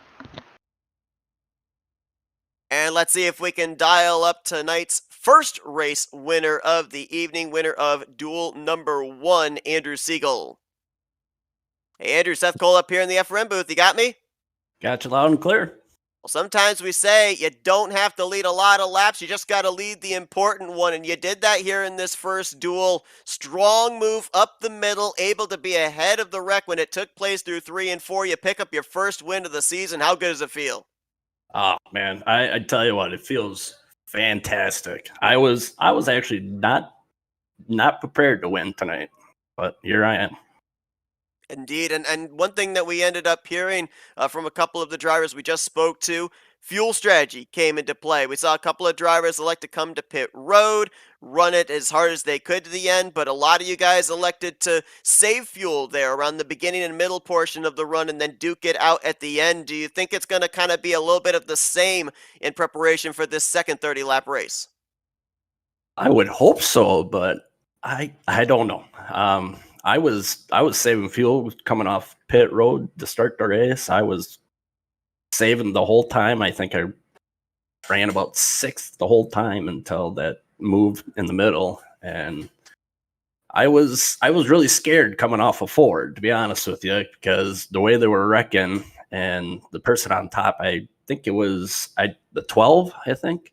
And let's see if we can dial up tonight's first race winner of the evening, winner of duel number 1, Andrew Siegel. Hey, Andrew, Seth Cole up here in the FRM booth. You got me? Got you loud and clear. Well, sometimes we say you don't have to lead a lot of laps. You just got to lead the important one. And you did that here in this first duel. Strong move up the middle, able to be ahead of the wreck when it took place through 3 and 4. You pick up your first win of the season. How good does it feel? Oh man, I tell you what, it feels fantastic. I was actually not prepared to win tonight, but here I am. Indeed, and one thing that we ended up hearing from a couple of the drivers we just spoke to, fuel strategy came into play. We saw a couple of drivers elect to come to pit road, run it as hard as they could to the end, but a lot of you guys elected to save fuel there around the beginning and middle portion of the run and then duke it out at the end. Do you think it's going to kind of be a little bit of the same in preparation for this second 30-lap race? I would hope so, but I don't know. I was saving fuel coming off pit road to start the race. I was saving the whole time. I think I ran about 6th the whole time until that move in the middle, and I was really scared coming off of Ford, to be honest with you, because the way they were wrecking and the person on top, I think it was the 12, I think,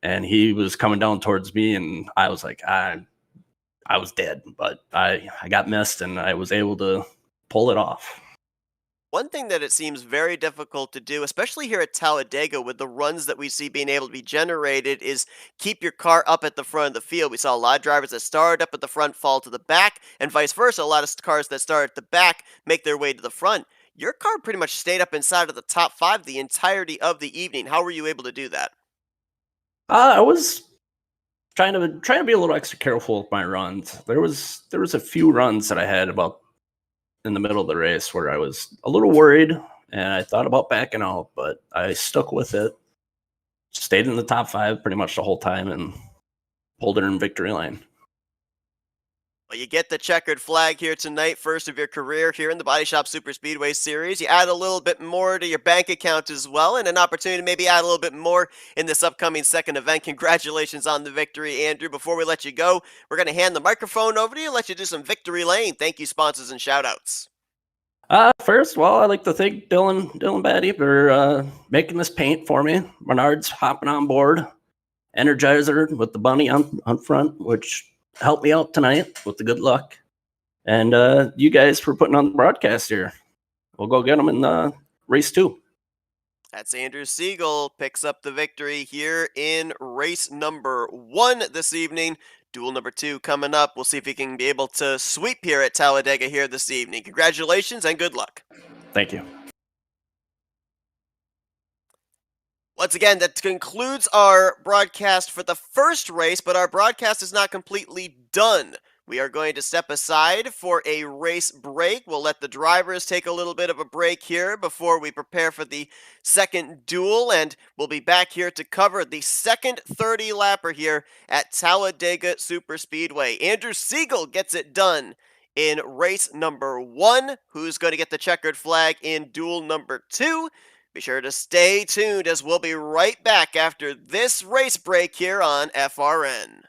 and he was coming down towards me, and I was like, I was dead, but I got missed, and I was able to pull it off. One thing that it seems very difficult to do, especially here at Talladega with the runs that we see being able to be generated, is keep your car up at the front of the field. We saw a lot of drivers that started up at the front fall to the back, and vice versa. A lot of cars that start at the back make their way to the front. Your car pretty much stayed up inside of the top 5 the entirety of the evening. How were you able to do that? I was trying to be a little extra careful with my runs. There was a few runs that I had about in the middle of the race where I was a little worried and I thought about backing out, but I stuck with it, stayed in the top 5 pretty much the whole time, and pulled it in victory lane. Well, you get the checkered flag here tonight, first of your career here in the Baadteshop Superspeedway Series. You add a little bit more to your bank account as well, and an opportunity to maybe add a little bit more in this upcoming second event. Congratulations on the victory, Andrew. Before we let you go, we're going to hand the microphone over to you and let you do some victory lane. Thank you, sponsors and shout-outs. First, well, I'd like to thank Dylan Batty for making this paint for me. Menard's hopping on board. Energizer with the bunny on front, which helped me out tonight with the good luck. And you guys for putting on the broadcast here. We'll go get them in race 2. That's Andrew Siegel picks up the victory here in race number 1 this evening. Duel number 2 coming up. We'll see if he can be able to sweep here at Talladega here this evening. Congratulations and good luck. Thank you. Once again, that concludes our broadcast for the first race, but our broadcast is not completely done. We are going to step aside for a race break. We'll let the drivers take a little bit of a break here before we prepare for the second duel, and we'll be back here to cover the second 30-lapper here at Talladega Superspeedway. Andrew Siegel gets it done in race number 1. Who's going to get the checkered flag in duel number 2? Be sure to stay tuned as we'll be right back after this race break here on FRN.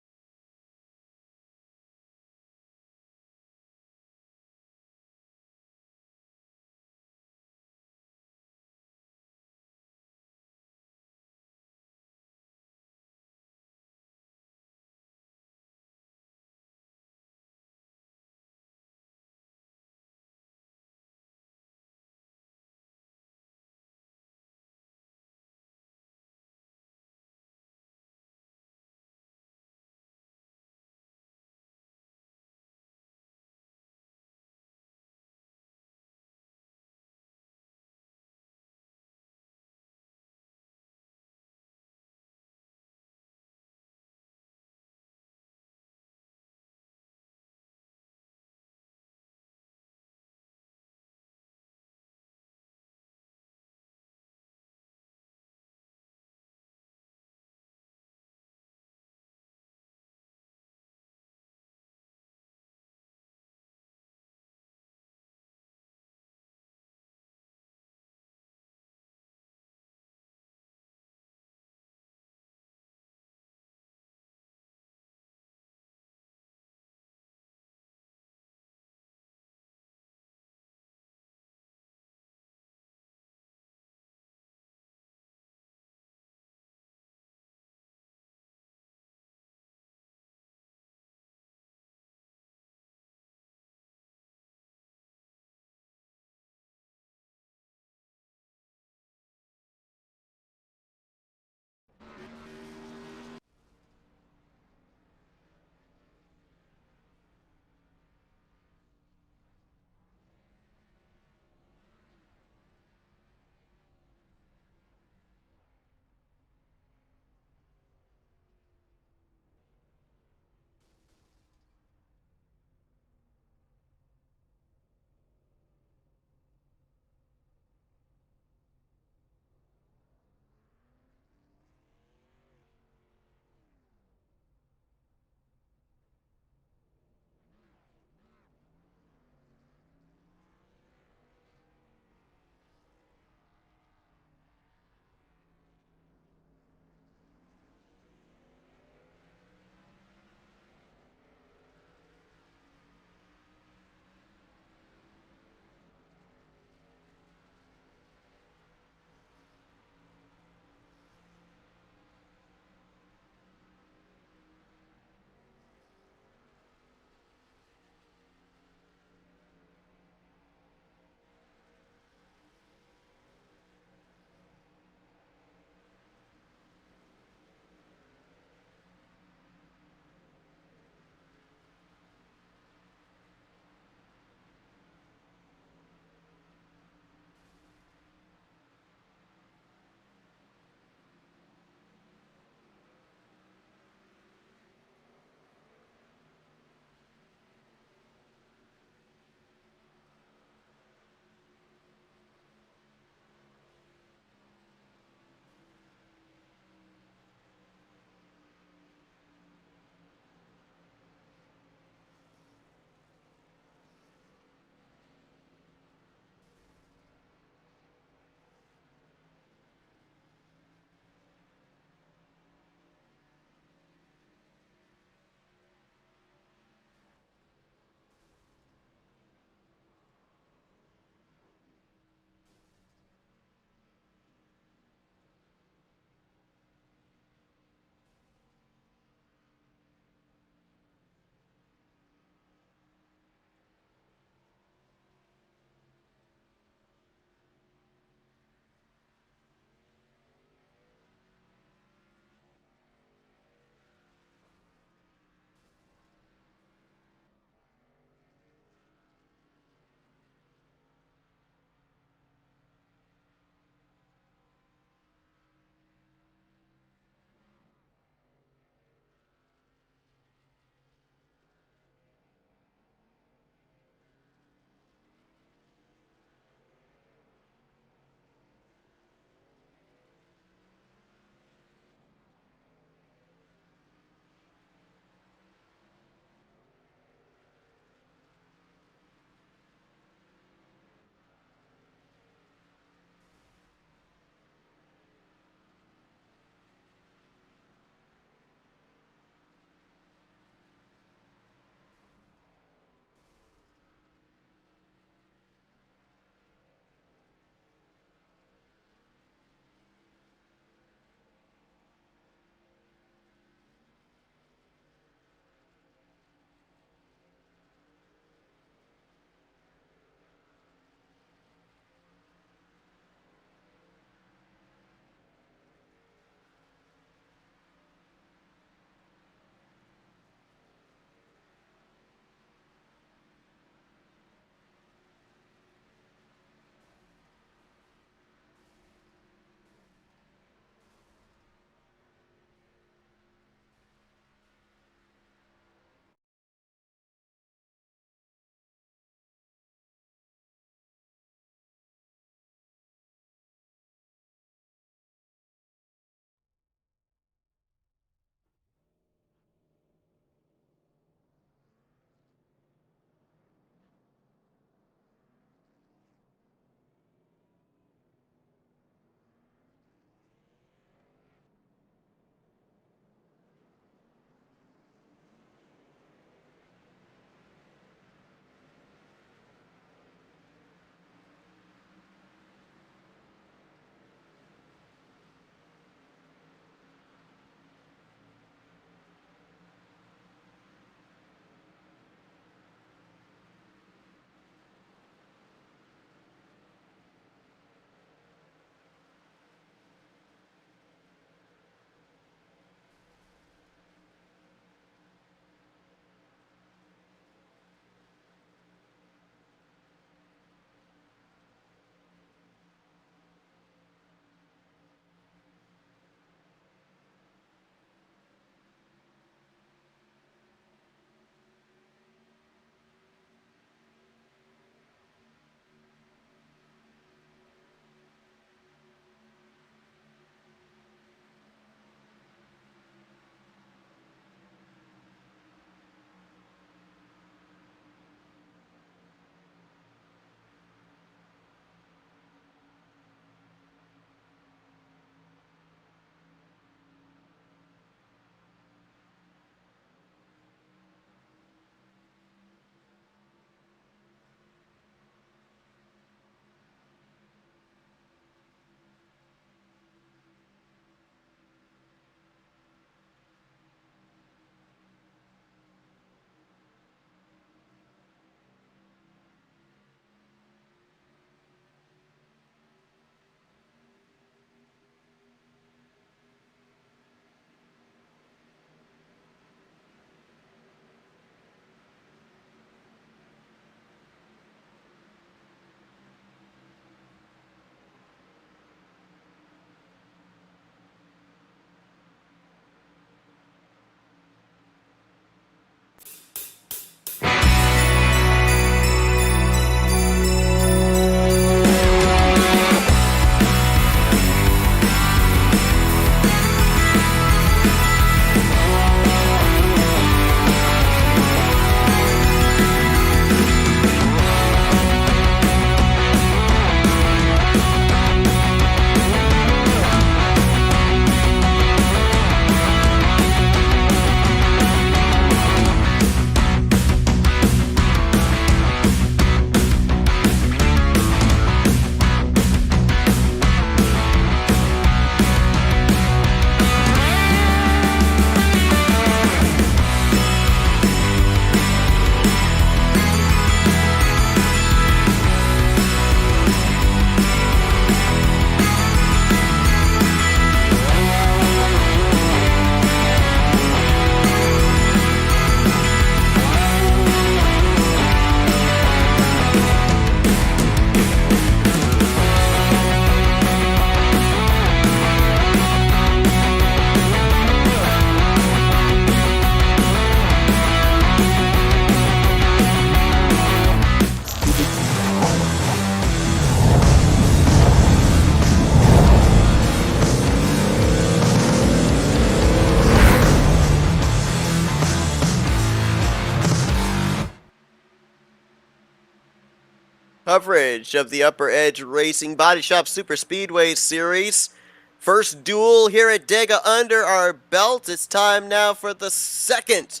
coverage of the UpperEdge Racing Baadteshop Superspeedway Series. First duel here at Dega under our belt. It's time now for the second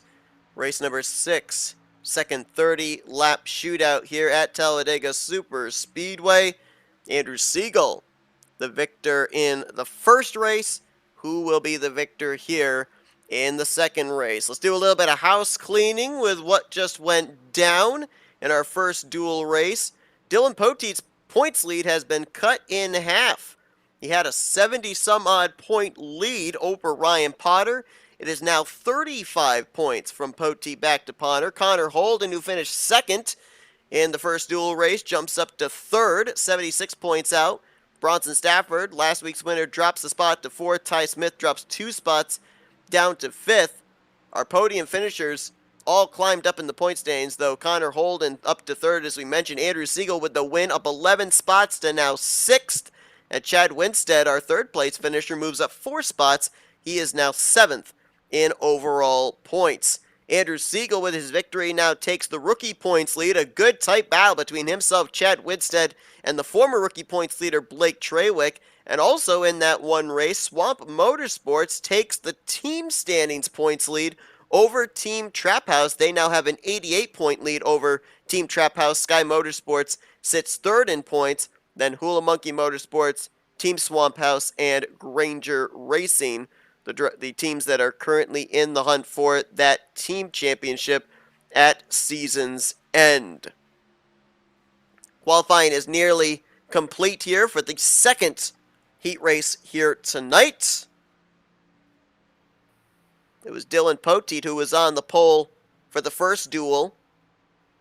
race number 6. Second 30-lap shootout here at Talladega Superspeedway. Andrew Siegel, the victor in the first race. Who will be the victor here in the second race? Let's do a little bit of house cleaning with what just went down in our first duel race. Dylan Poteet's points lead has been cut in half. He had a 70-some-odd point lead over Ryan Potter. It is now 35 points from Poteet back to Potter. Connor Holden, who finished second in the first duel race, jumps up to third, 76 points out. Bronson Stafford, last week's winner, drops a spot to fourth. Ty Smith drops 2 spots down to fifth. Our podium finishers all climbed up in the point standings, though. Connor Holden up to third, as we mentioned. Andrew Siegel with the win, up 11 spots to now sixth. And Chad Winstead, our third place finisher, moves up 4 spots. He is now 7th in overall points. Andrew Siegel, with his victory, now takes the rookie points lead. A good tight battle between himself, Chad Winstead, and the former rookie points leader, Blake Trawick. And also in that one race, Swamp Motorsports takes the team standings points lead over Team Trap House. They now have an 88-point lead over Team Trap House. Sky Motorsports sits third in points. Then Hula Monkey Motorsports, Team Swamp House, and Granger Racing, the teams that are currently in the hunt for that team championship at season's end. Qualifying is nearly complete here for the second heat race here tonight. It was Dylan Poteet who was on the pole for the first duel.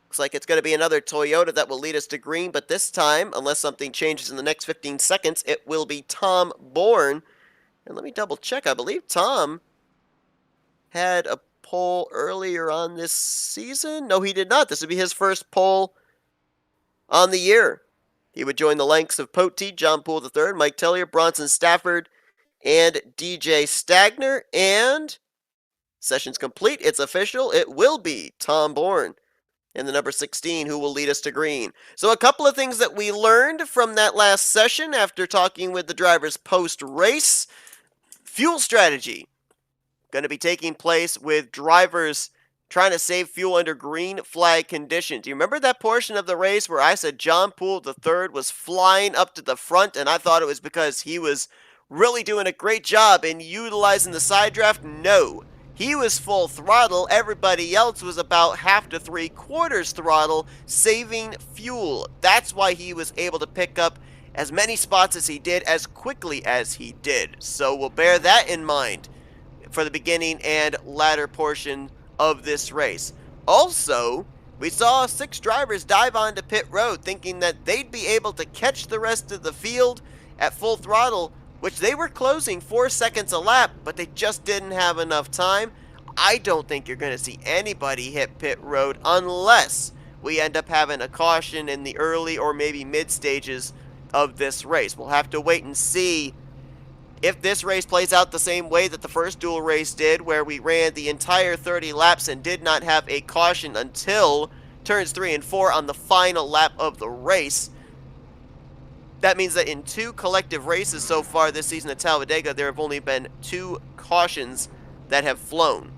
Looks like it's going to be another Toyota that will lead us to green, but this time, unless something changes in the next 15 seconds, it will be Tom Bourne. And let me double check. I believe Tom had a pole earlier on this season. No, he did not. This would be his first pole on the year. He would join the ranks of Poteet, John Poole III, Mike Tellier, Bronson Stafford, and DJ Stagner. And session's complete. It's official. It will be Tom Bourne in the number 16 who will lead us to green. So a couple of things that we learned from that last session after talking with the drivers post-race. Fuel strategy going to be taking place with drivers trying to save fuel under green flag conditions. Do you remember that portion of the race where I said John Poole III was flying up to the front, and I thought it was because he was really doing a great job in utilizing the side draft? No. He was full throttle. Everybody else was about half to 3/4 throttle, saving fuel. That's why he was able to pick up as many spots as he did, as quickly as he did. So we'll bear that in mind for the beginning and latter portion of this race. Also, we saw 6 drivers dive onto pit road thinking that they'd be able to catch the rest of the field at full throttle, which they were closing 4 seconds a lap, but they just didn't have enough time. I don't think you're going to see anybody hit pit road unless we end up having a caution in the early or maybe mid stages of this race. We'll have to wait and see if this race plays out the same way that the first duel race did, where we ran the entire 30 laps and did not have a caution until turns 3 and 4 on the final lap of the race. That means that in 2 collective races so far this season at Talladega, there have only been 2 cautions that have flown.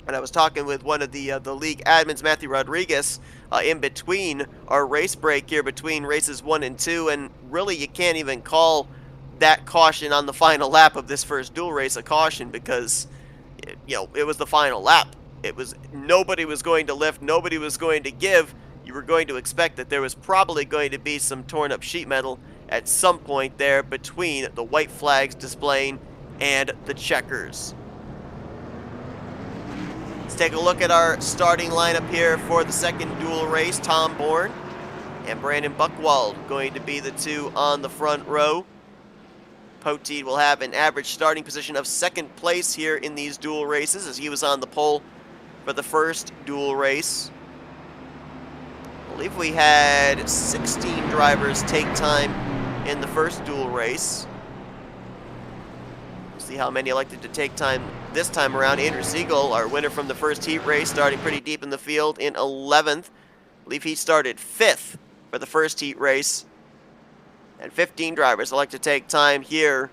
And I was talking with one of the league admins, Matthew Rodriguez, in between our race break here between races 1 and 2, and really you can't even call that caution on the final lap of this first duel race a caution because, you know, it was the final lap. It was, nobody was going to lift, nobody was going to give. You were going to expect that there was probably going to be some torn up sheet metal at some point there between the white flags displaying and the checkers. Let's take a look at our starting lineup here for the second duel race. Tom Bourne and Brandon Buchwald going to be the 2 on the front row. Poteet will have an average starting position of 2nd place here in these duel races, as he was on the pole for the first duel race. I believe we had 16 drivers take time in the first duel race. See how many elected to take time this time around. Andrew Siegel, our winner from the first heat race, starting pretty deep in the field in 11th. believe he started 5th for the first heat race. And 15 drivers elect to take time here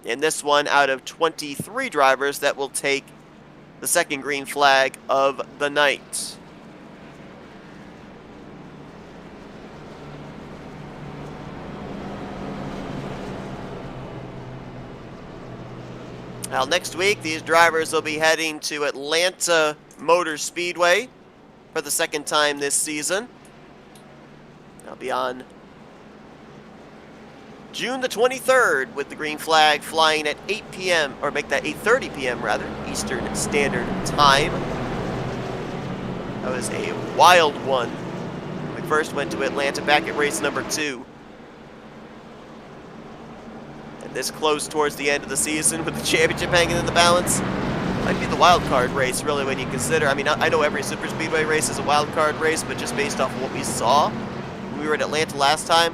in this one out of 23 drivers that will take the second green flag of the night. Now, next week, these drivers will be heading to Atlanta Motor Speedway for the second time this season. They'll be on June the 23rd with the green flag flying at 8 p.m., or make that 8:30 p.m. rather, Eastern Standard Time. That was a wild one. We first went to Atlanta back at race number 2. And this close towards the end of the season with the championship hanging in the balance. Might be the wild card race, really, when you consider. I mean, I know every Superspeedway race is a wild card race, but just based off of what we saw when we were at Atlanta last time,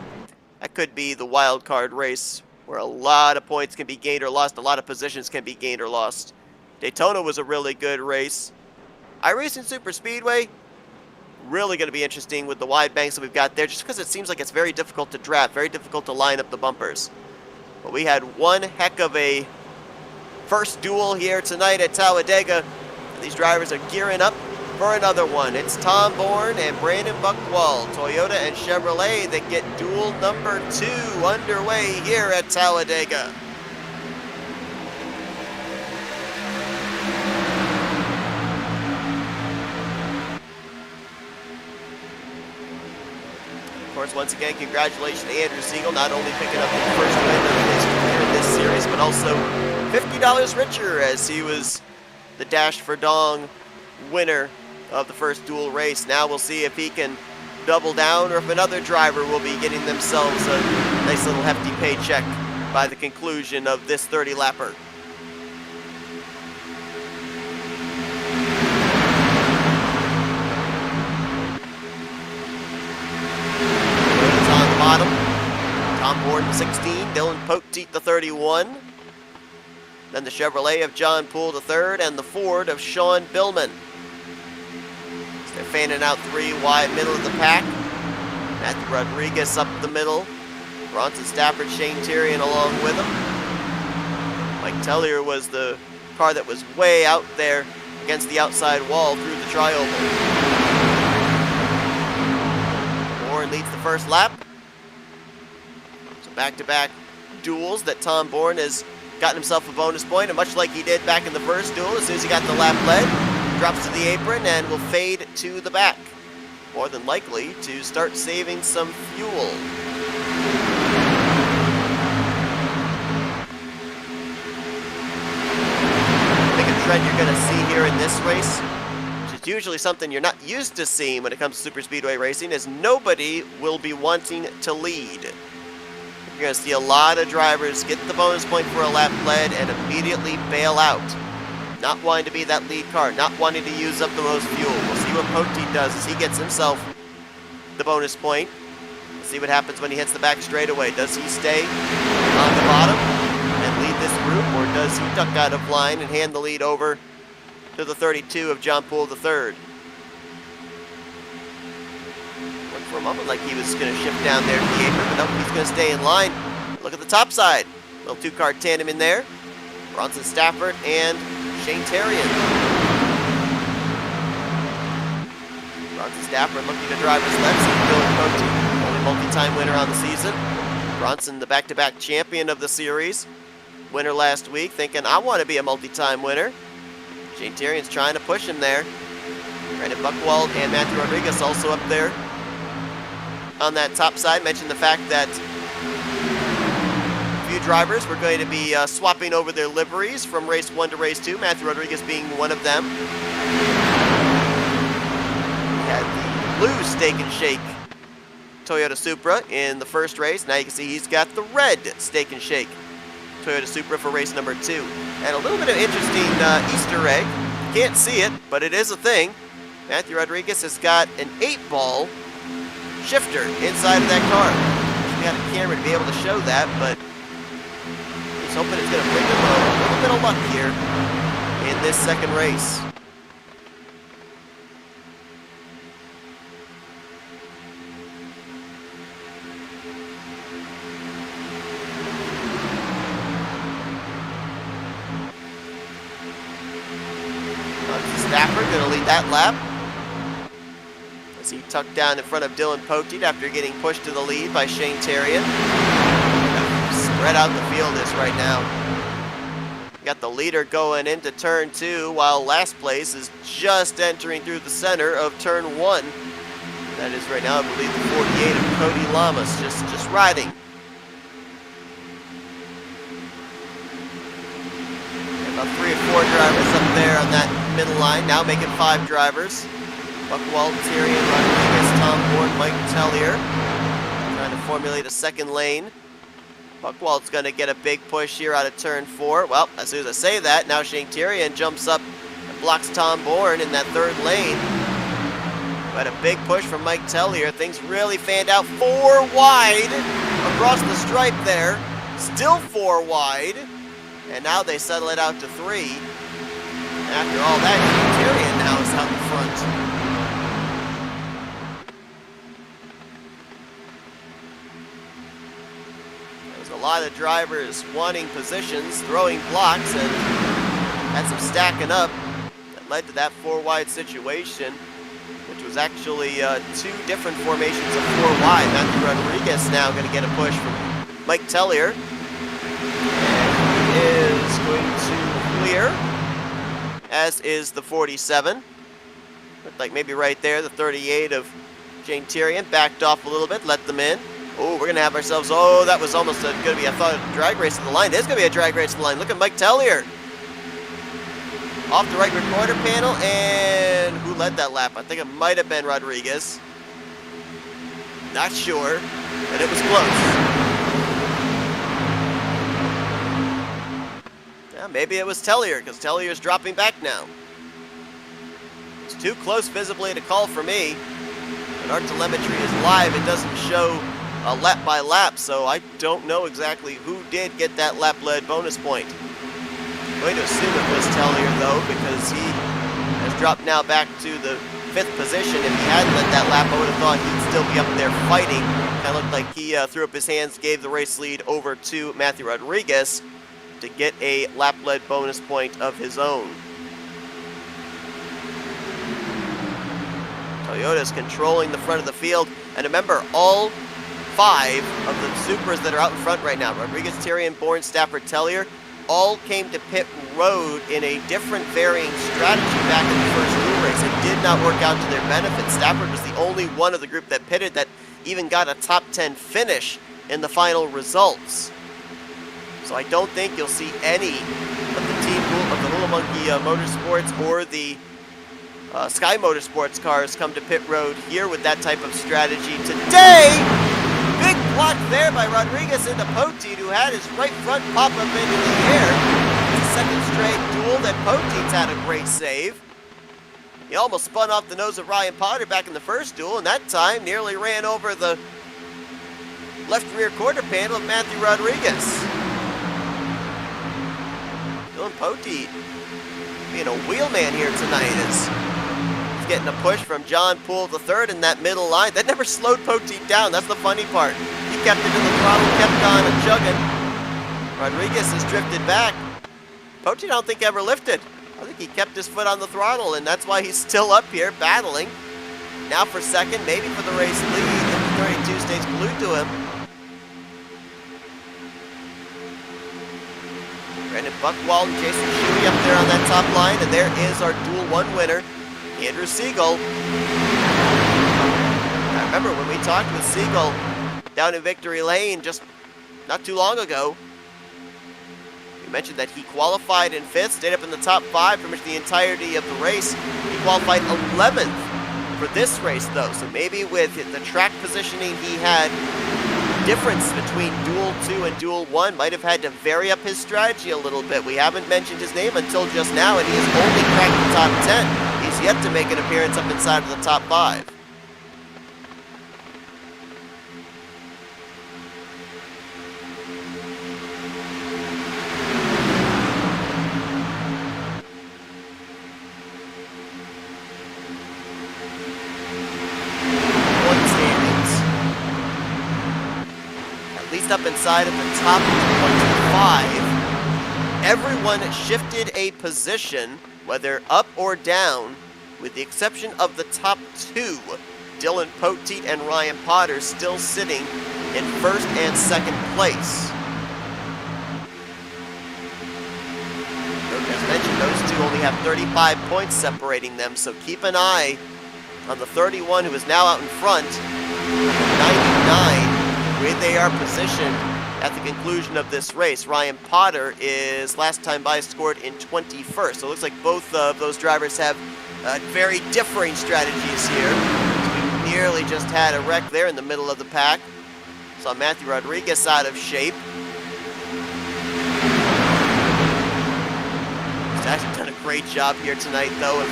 that could be the wild card race where a lot of points can be gained or lost, a lot of positions can be gained or lost. Daytona was a really good race. iRacing Superspeedway, really going to be interesting with the wide banks that we've got there, just because it seems like it's very difficult to draft, very difficult to line up the bumpers. But we had one heck of a first duel here tonight at Talladega. These drivers are gearing up for another one. It's Tom Bourne and Brandon Buchwald, Toyota and Chevrolet, that get duel number 2 underway here at Talladega. Of course, once again, congratulations to Andrew Siegel, not only picking up the first win of his career in this series, but also $50 richer, as he was the Dash for Dong winner of the first dual race. Now we'll see if he can double down or if another driver will be getting themselves a nice little hefty paycheck by the conclusion of this 30-lapper. On the bottom, Tom Bourne, the 16, Dylan Poteet, the 31. Then the Chevrolet of John Poole, the 3rd, and the Ford of Sean Billman. So they're fanning out 3 wide, middle of the pack. Matthew Rodriguez up the middle. Bronson Stafford, Shane Tyrion along with him. Mike Tellier was the car that was way out there against the outside wall through the tri-oval. Bourne leads the first lap. So back-to-back duels that Tom Bourne has gotten himself a bonus point, and much like he did back in the first duel, as soon as he got the lap led, drops to the apron and will fade to the back. More than likely to start saving some fuel. I think a trend you're going to see here in this race, which is usually something you're not used to seeing when it comes to Superspeedway racing, is nobody will be wanting to lead. You're going to see a lot of drivers get the bonus point for a lap led and immediately bail out. Not wanting to be that lead car, not wanting to use up the most fuel. We'll see what Poteet does as he gets himself the bonus point. We'll see what happens when he hits the back straightaway. Does he stay on the bottom and lead this group, or does he duck out of line and hand the lead over to the 32 of John Poole III? For a moment like he was going to shift down there to the apron, but no, he's going to stay in line. Look at the top side. Little 2-car tandem in there. Bronson Stafford and Shane Tyrion. Bronson Stafford looking to drive his left, Dylan Poteet, only multi-time winner on the season. Bronson, the back-to-back champion of the series. Winner last week, thinking, I want to be a multi-time winner. Shane Tyrion's trying to push him there. Brandon Buchwald and Matthew Rodriguez also up there. On that top side, mentioned the fact that a few drivers were going to be swapping over their liveries from race 1 to race 2, Matthew Rodriguez being one of them. We had the blue Steak and Shake Toyota Supra in the first race. Now you can see he's got the red Steak and Shake Toyota Supra for race number 2. And a little bit of interesting Easter egg. Can't see it, but it is a thing. Matthew Rodriguez has got an 8-ball shifter inside of that car. We got a camera to be able to show that, but he's hoping it's going to bring him a little bit of luck here in this second race. that lap. As he tucked down in front of Dylan Poteet after getting pushed to the lead by Shane Terrien. Spread out the field is right now. Got the leader going into turn 2, while last place is just entering through the center of turn 1. That is right now, I believe, the 48 of Cody Lamas, just riding. About 3 or 4 drivers up there on that middle line, now making 5 drivers. Buchwald, Tyrion, Rodriguez, Tom Bourne, Mike Tellier. Trying to formulate a second lane. Buchwald's going to get a big push here out of turn 4. Well, as soon as I say that, now Shane Tyrion jumps up and blocks Tom Bourne in that 3rd lane. But a big push from Mike Tellier. Things really fanned out. 4 wide across the stripe there. Still 4 wide. And now they settle it out to 3. And after all that, Shane Tyrion now is out in front. A lot of drivers wanting positions, throwing blocks, and had some stacking up that led to that 4 wide situation, which was actually 2 different formations of 4 wide. Matthew Rodriguez now going to get a push from Mike Tellier. And he is going to clear, as is the 47. Looked like maybe right there, the 38 of Shane Tyrion backed off a little bit, let them in. Oh, we're going to have ourselves, oh, that was almost going to be, I thought, a drag race to the line. There's going to be a drag race to the line. Look at Mike Tellier. Off the right recorder panel, and who led that lap? I think it might have been Rodriguez. Not sure, but it was close. Yeah, maybe it was Tellier, because Tellier's dropping back now. It's too close visibly to call for me, but our telemetry is live. It doesn't show lap by lap, so I don't know exactly who did get that lap-led bonus point. I'm going to assume it was Tellier, though, because he has dropped now back to the 5th position. If he hadn't let that lap, I would have thought he'd still be up there fighting. Kind of looked like he threw up his hands, gave the race lead over to Matthew Rodriguez to get a lap-led bonus point of his own. Toyota's controlling the front of the field, and remember, all 5 of the supers that are out in front right now, Rodriguez, Tyrion, Bourne, Stafford, Tellier, all came to pit road in a different varying strategy back in the first dual race. It did not work out to their benefit. Stafford was the only one of the group that pitted that even got a top 10 finish in the final results. So I don't think you'll see any of the team of the Hula Monkey Motorsports or the Sky Motorsports cars come to pit road here with that type of strategy today. Big block there by Rodriguez into Poteet, who had his right front pop up into the air. It's a second straight duel that Poteet's had a great save. He almost spun off the nose of Ryan Potter back in the first duel, and that time nearly ran over the left rear quarter panel of Matthew Rodriguez. Dylan Poteet being a wheelman here tonight is getting a push from John Poole III in that middle line. That never slowed Poteet down. That's the funny part. He kept it in the throttle, kept on and chugging. Rodriguez has drifted back. Poteet, I don't think, ever lifted. I think he kept his foot on the throttle, and that's why he's still up here battling. Now for second, maybe for the race lead, if the 32 stays glued to him. Brandon Buchwald and Jason Shuey up there on that top line, and there is our Duel 1 winner, Andrew Siegel. I remember when we talked with Siegel down in Victory Lane just not too long ago. We mentioned that he qualified in 5th, stayed up in the top 5 pretty much the entirety of the race. He qualified 11th for this race, though, so maybe with the track positioning he had, difference between Duel 2 and Duel 1 might have had to vary up his strategy a little bit. We haven't mentioned his name until just now, and he has only cracked the top 10. He's yet to make an appearance up inside of the top 5. Point standings. At least up inside of the top 25. Everyone shifted a position, whether up or down, with the exception of the top two. Dylan Poteet and Ryan Potter still sitting in first and second place. As mentioned, those two only have 35 points separating them, so keep an eye on the 31 who is now out in front, 99, where they are positioned at the conclusion of this race. Ryan Potter is last time by scored in 21st, so it looks like both of those drivers have very differing strategies here. We nearly just had a wreck there in the middle of the pack. Saw Matthew Rodriguez out of shape. He's actually done a great job here tonight, though, of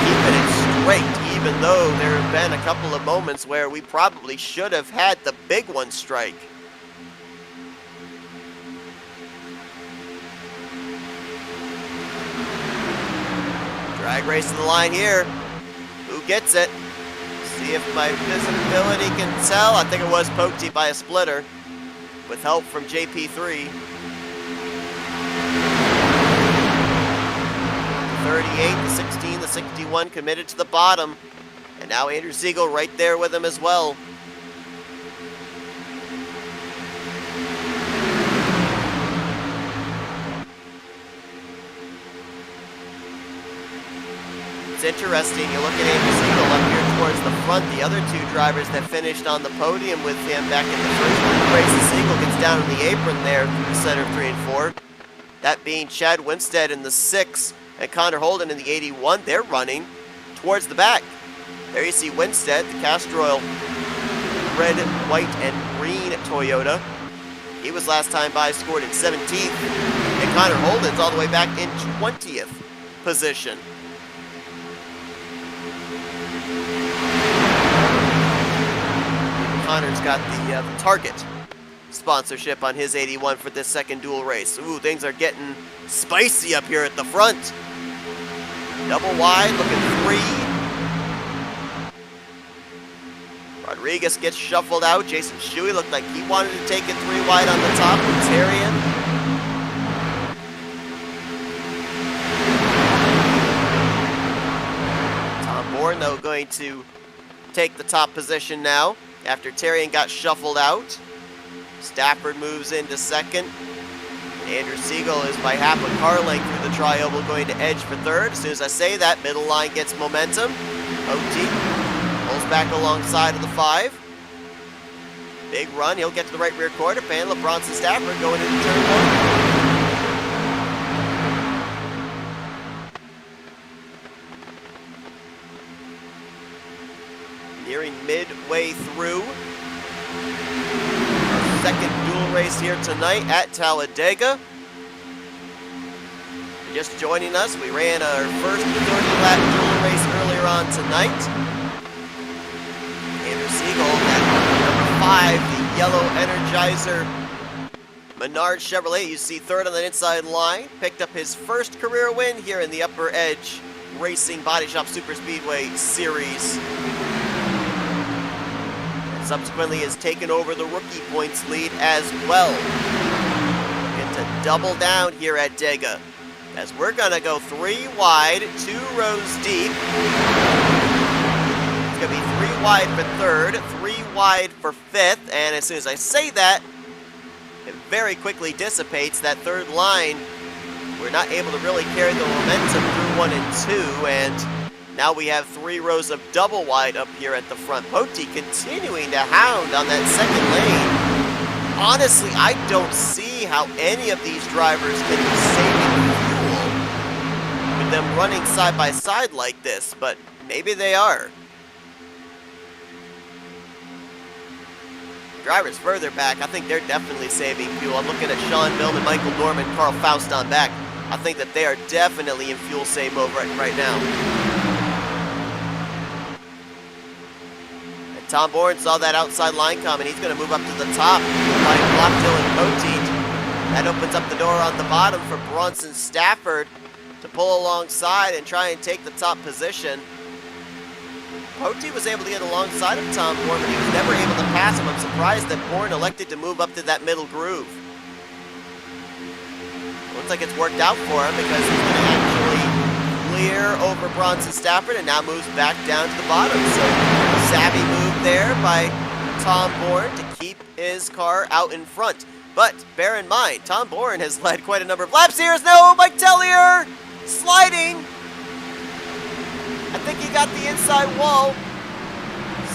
keeping it straight, even though there have been a couple of moments where we probably should have had the big one strike. Drag race to the line here. Who gets it? See if my visibility can tell. I think it was Poteet by a splitter with help from JP3. 38, the 16, the 61 committed to the bottom. And now Andrew Siegel right there with him as well. It's interesting, you look at Andrew Siegel up here towards the front. The other two drivers that finished on the podium with him back in the first race, Siegel gets down in the apron there through the center of 3 and 4. That being Chad Winstead in the 6 and Connor Holden in the 81. They're running towards the back. There you see Winstead, the Castrol red, white, and green Toyota. He was last time by, scored in 17th. And Connor Holden's all the way back in 20th position. Connor's got the Target sponsorship on his 81 for this second dual race. Ooh, things are getting spicy up here at the front. Double wide, looking 3. Rodriguez gets shuffled out. Jason Shuey looked like he wanted to take it 3 wide on the top with Tarian. Tom Bourne, though, going to take the top position now after Tarian got shuffled out. Stafford moves into second. Andrew Siegel is by half a car length through the tri-oval, going to edge for third. As soon as I say that, middle line gets momentum. Poteet pulls back alongside of the 5. Big run, he'll get to the right rear quarter panel. Bronson Stafford going into turn 1. Nearing midway through our second dual race here tonight at Talladega. Just joining us, we ran our first 30-lap dual race earlier on tonight. Andrew Siegel at number 5, the yellow Energizer Menard Chevrolet. You see third on the inside line. Picked up his first career win here in the UpperEdge Racing Baadteshop Superspeedway Series. Subsequently has taken over the rookie points lead as well. Get to double down here at Dega, as we're gonna go 3 wide, 2 rows deep. It's gonna be 3 wide for third, 3 wide for 5th, and as soon as I say that, it very quickly dissipates. That third line, we're not able to really carry the momentum through 1 and 2, and now we have 3 rows of double wide up here at the front. Poteet continuing to hound on that second lane. Honestly, I don't see how any of these drivers can be saving fuel with them running side by side like this, but maybe they are. Drivers further back, I think they're definitely saving fuel. I'm looking at Sean Billman, Michael Norman, Carl Faust on back. I think that they are definitely in fuel save mode right now. Tom Bourne saw that outside line coming. He's going to move up to the top by block Dylan Poteet. That opens up the door on the bottom for Bronson Stafford to pull alongside and try and take the top position. Poteet was able to get alongside of Tom Bourne, but he was never able to pass him. I'm surprised that Bourne elected to move up to that middle groove. Looks like it's worked out for him because he's going to actually clear over Bronson Stafford and now moves back down to the bottom. So savvy move there by Tom Bourne to keep his car out in front. But bear in mind, Tom Bourne has led quite a number of laps here. No, Mike Tellier sliding. I think he got the inside wall.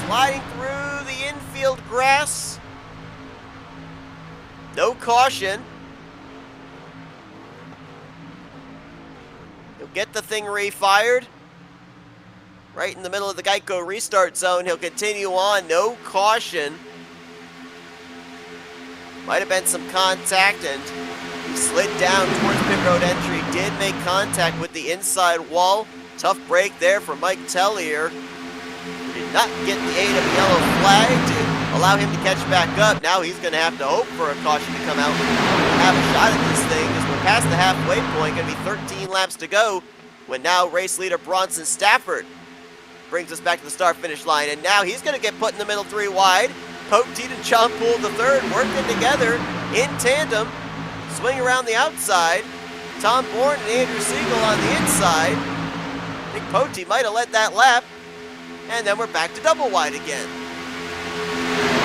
Sliding through the infield grass. No caution. He'll get the thing refired. Right in the middle of the Geico restart zone. He'll continue on. No caution. Might have been some contact, and he slid down towards pit road entry. Did make contact with the inside wall. Tough break there for Mike Tellier. Did not get the aid of the yellow flag to allow him to catch back up. Now he's going to have to hope for a caution to come out and have a shot at this thing, as we're past the halfway point. Going to be 13 laps to go, when now race leader Bronson Stafford brings us back to the start-finish line. And now he's going to get put in the middle 3 wide. Poteet and John Poole III working together in tandem. Swing around the outside. Tom Bourne and Andrew Siegel on the inside. I think Poteet might have led that lap. And then we're back to double wide again.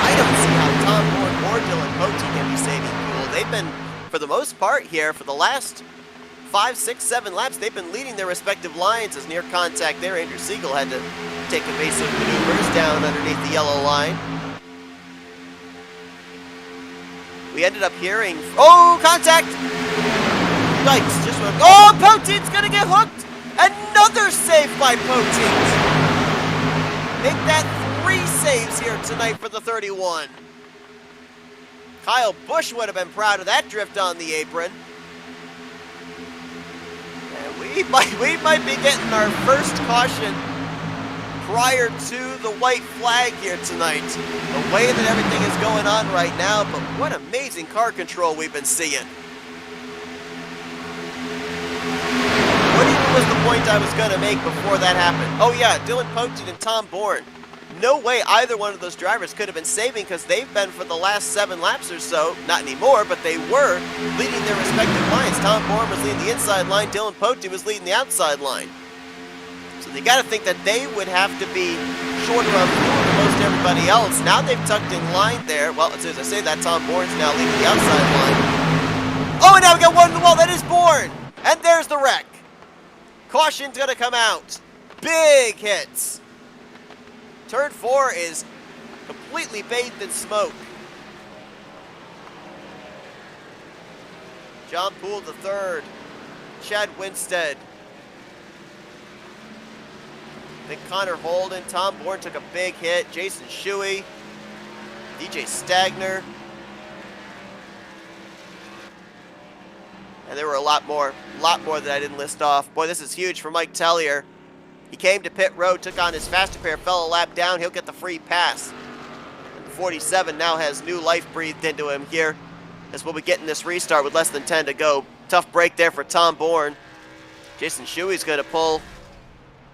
I don't see how Tom Bourne or Dylan Poteet can be saving fuel. They've been, for the most part here, for the last 5, 6, 7 laps, they've been leading their respective lines. As near contact there, Andrew Siegel had to take evasive maneuvers down underneath the yellow line. We ended up hearing, oh, contact! Yikes, just went, oh, Poteet's gonna get hooked! Another save by Poteet! Make that 3 saves here tonight for the 31. Kyle Busch would have been proud of that drift on the apron. And we might be getting our first caution prior to the white flag here tonight. The way that everything is going on right now, but what amazing car control we've been seeing. What even was the point I was going to make before that happened? Oh yeah, Dylan Poteet and Tom Bourne. No way either one of those drivers could have been saving, because they've been, for the last 7 laps or so, not anymore, but they were leading their respective lines. Tom Bourne was leading the inside line, Dylan Poteet was leading the outside line. So you got to think that they would have to be shorter on fuel than most everybody else. Now they've tucked in line there. Well, as soon as I say that, Tom Bourne's now leading the outside line. Oh, and now we got one in the wall. That is Bourne. And there's the wreck. Caution's going to come out. Big hits. Turn 4 is completely bathed in smoke. John Poole III, Chad Winstead. I think Connor Holden, Tom Bourne took a big hit. Jason Shuey, DJ Stagner. And there were a lot more that I didn't list off. Boy, this is huge for Mike Tellier. He came to pit road, took on his faster pair, fell a lap down. He'll get the free pass. And 47 now has new life breathed into him here, as we'll be getting this restart with less than 10 to go. Tough break there for Tom Bourne. Jason Shuey's going to pull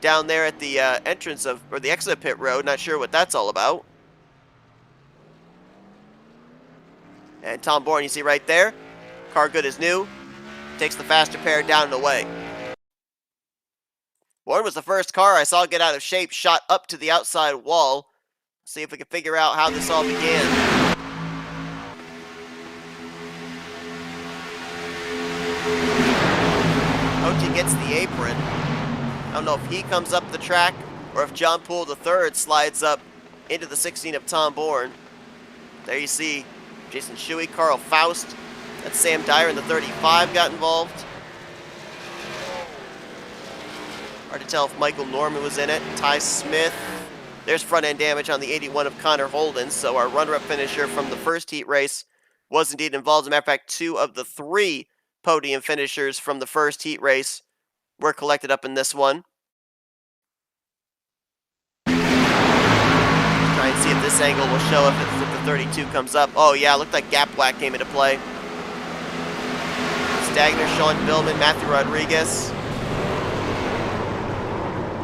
down there at the entrance of, or the exit of pit road. Not sure what that's all about. And Tom Bourne, you see right there, car good as new, takes the faster pair down and away. Bourne was the first car I saw get out of shape, shot up to the outside wall. See if we can figure out how this all began. Poteet gets the apron. I don't know if he comes up the track or if John Poole III slides up into the 16 of Tom Bourne. There you see Jason Shuey, Carl Faust. That's Sam Dyer in the 35 got involved. Hard to tell if Michael Norman was in it. Ty Smith. There's front end damage on the 81 of Connor Holden. So our runner-up finisher from the first heat race was indeed involved. As a matter of fact, 2 of the 3 podium finishers from the first heat race were collected up in this one. Try and see if this angle will show if the 32 comes up. Oh yeah, looked like gap black came into play. Stagner, Sean Billman, Matthew Rodriguez.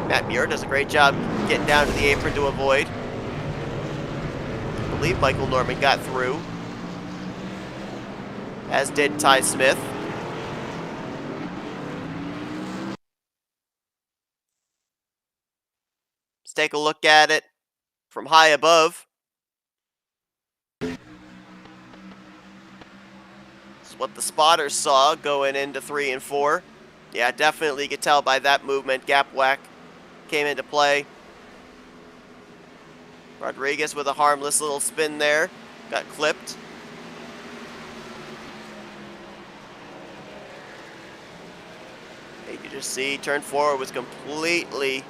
Matt Muir does a great job getting down to the apron to avoid. I believe Michael Norman got through, as did Ty Smith. take a look at it from high above. This is what the spotters saw going into 3 and 4. Yeah, definitely you could tell by that movement. Gap whack came into play. Rodriguez with a harmless little spin there. Got clipped. You could just see turn 4 was completely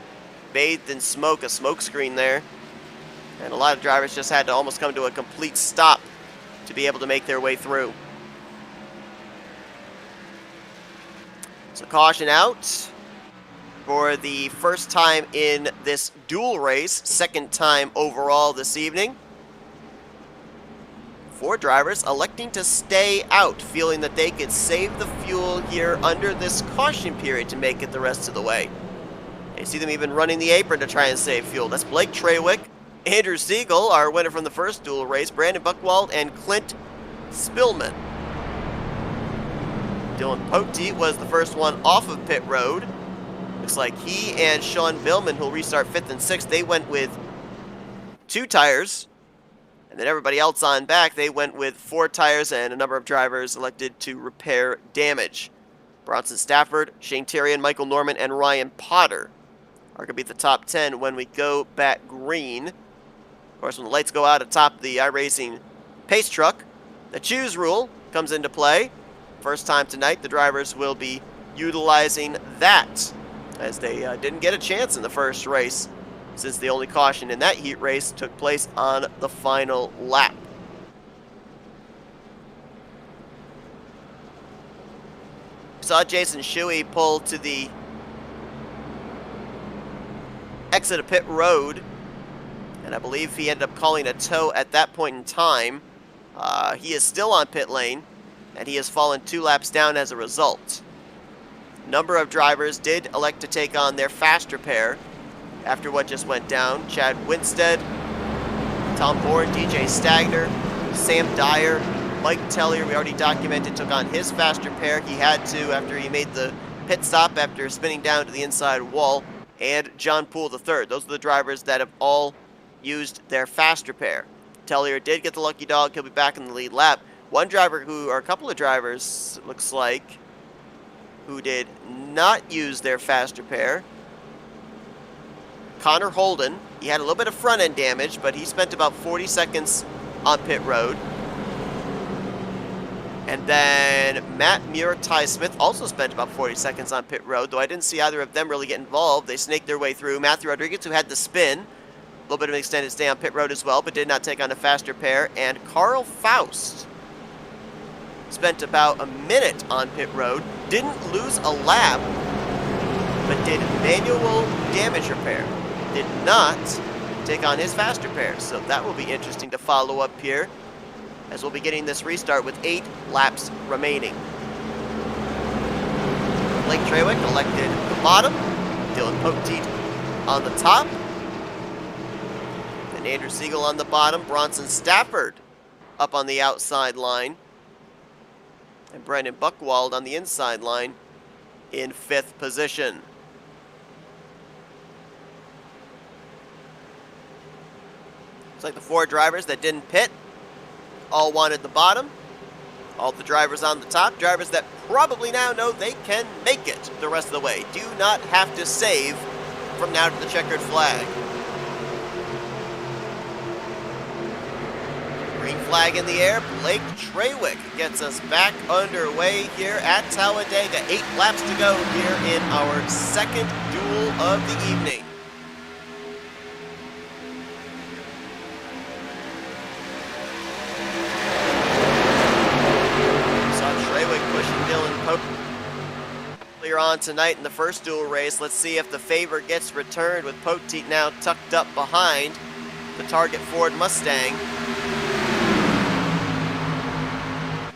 bathed in smoke, a smoke screen there. And a lot of drivers just had to almost come to a complete stop to be able to make their way through. So caution out for the first time in this dual race, second time overall this evening. 4 drivers electing to stay out, feeling that they could save the fuel here under this caution period to make it the rest of the way. You see them even running the apron to try and save fuel. That's Blake Trawick, Andrew Siegel, our winner from the first dual race, Brandon Buchwald, and Clint Spillman. Dylan Poteet was the first one off of pit road. Looks like he and Sean Billman, who'll restart 5th and 6th, they went with 2 tires. And then everybody else on back, they went with 4 tires, and a number of drivers elected to repair damage. Bronson Stafford, Shane Terrian, Michael Norman, and Ryan Potter are going to be the top 10 when we go back green. Of course, when the lights go out atop the iRacing pace truck, the choose rule comes into play. First time tonight, the drivers will be utilizing that, as they didn't get a chance in the first race, since the only caution in that heat race took place on the final lap. Saw Jason Shuey pull to the exit of pit road, and I believe he ended up calling a tow at that point in time. He is still on pit lane, and he has fallen 2 laps down as a result. A number of drivers did elect to take on their fast repair after what just went down. Chad Winstead, Tom Bourne, DJ Stagner, Sam Dyer, Mike Tellier, we already documented, took on his fast repair. He had to after he made the pit stop after spinning down to the inside wall. And John Poole III. Those are the drivers that have all used their fast repair. Tellier did get the lucky dog. He'll be back in the lead lap. One driver or a couple of drivers, looks like, who did not use their fast repair. Connor Holden, he had a little bit of front end damage, but he spent about 40 seconds on pit road. And then Matt Muir, Ty Smith also spent about 40 seconds on pit road, though I didn't see either of them really get involved. They snaked their way through. Matthew Rodriguez, who had the spin, a little bit of an extended stay on pit road as well, but did not take on a fast repair. And Carl Faust spent about a minute on pit road, didn't lose a lap, but did manual damage repair. Did not take on his fast repair, so that will be interesting to follow up here, as we'll be getting this restart with 8 laps remaining. Blake Trawick elected the bottom, Dylan Poteet on the top, and Andrew Siegel on the bottom, Bronson Stafford up on the outside line, and Brandon Buchwald on the inside line in 5th position. It's like the 4 drivers that didn't pit all wanted the bottom. All the drivers on the top, drivers that probably now know they can make it the rest of the way. Do not have to save from now to the checkered flag. Green flag in the air. Blake Trawick gets us back underway here at Talladega. 8 laps to go here in our second duel of the evening. Earlier on tonight in the first dual race, let's see if the favor gets returned with Poteet now tucked up behind the target Ford Mustang.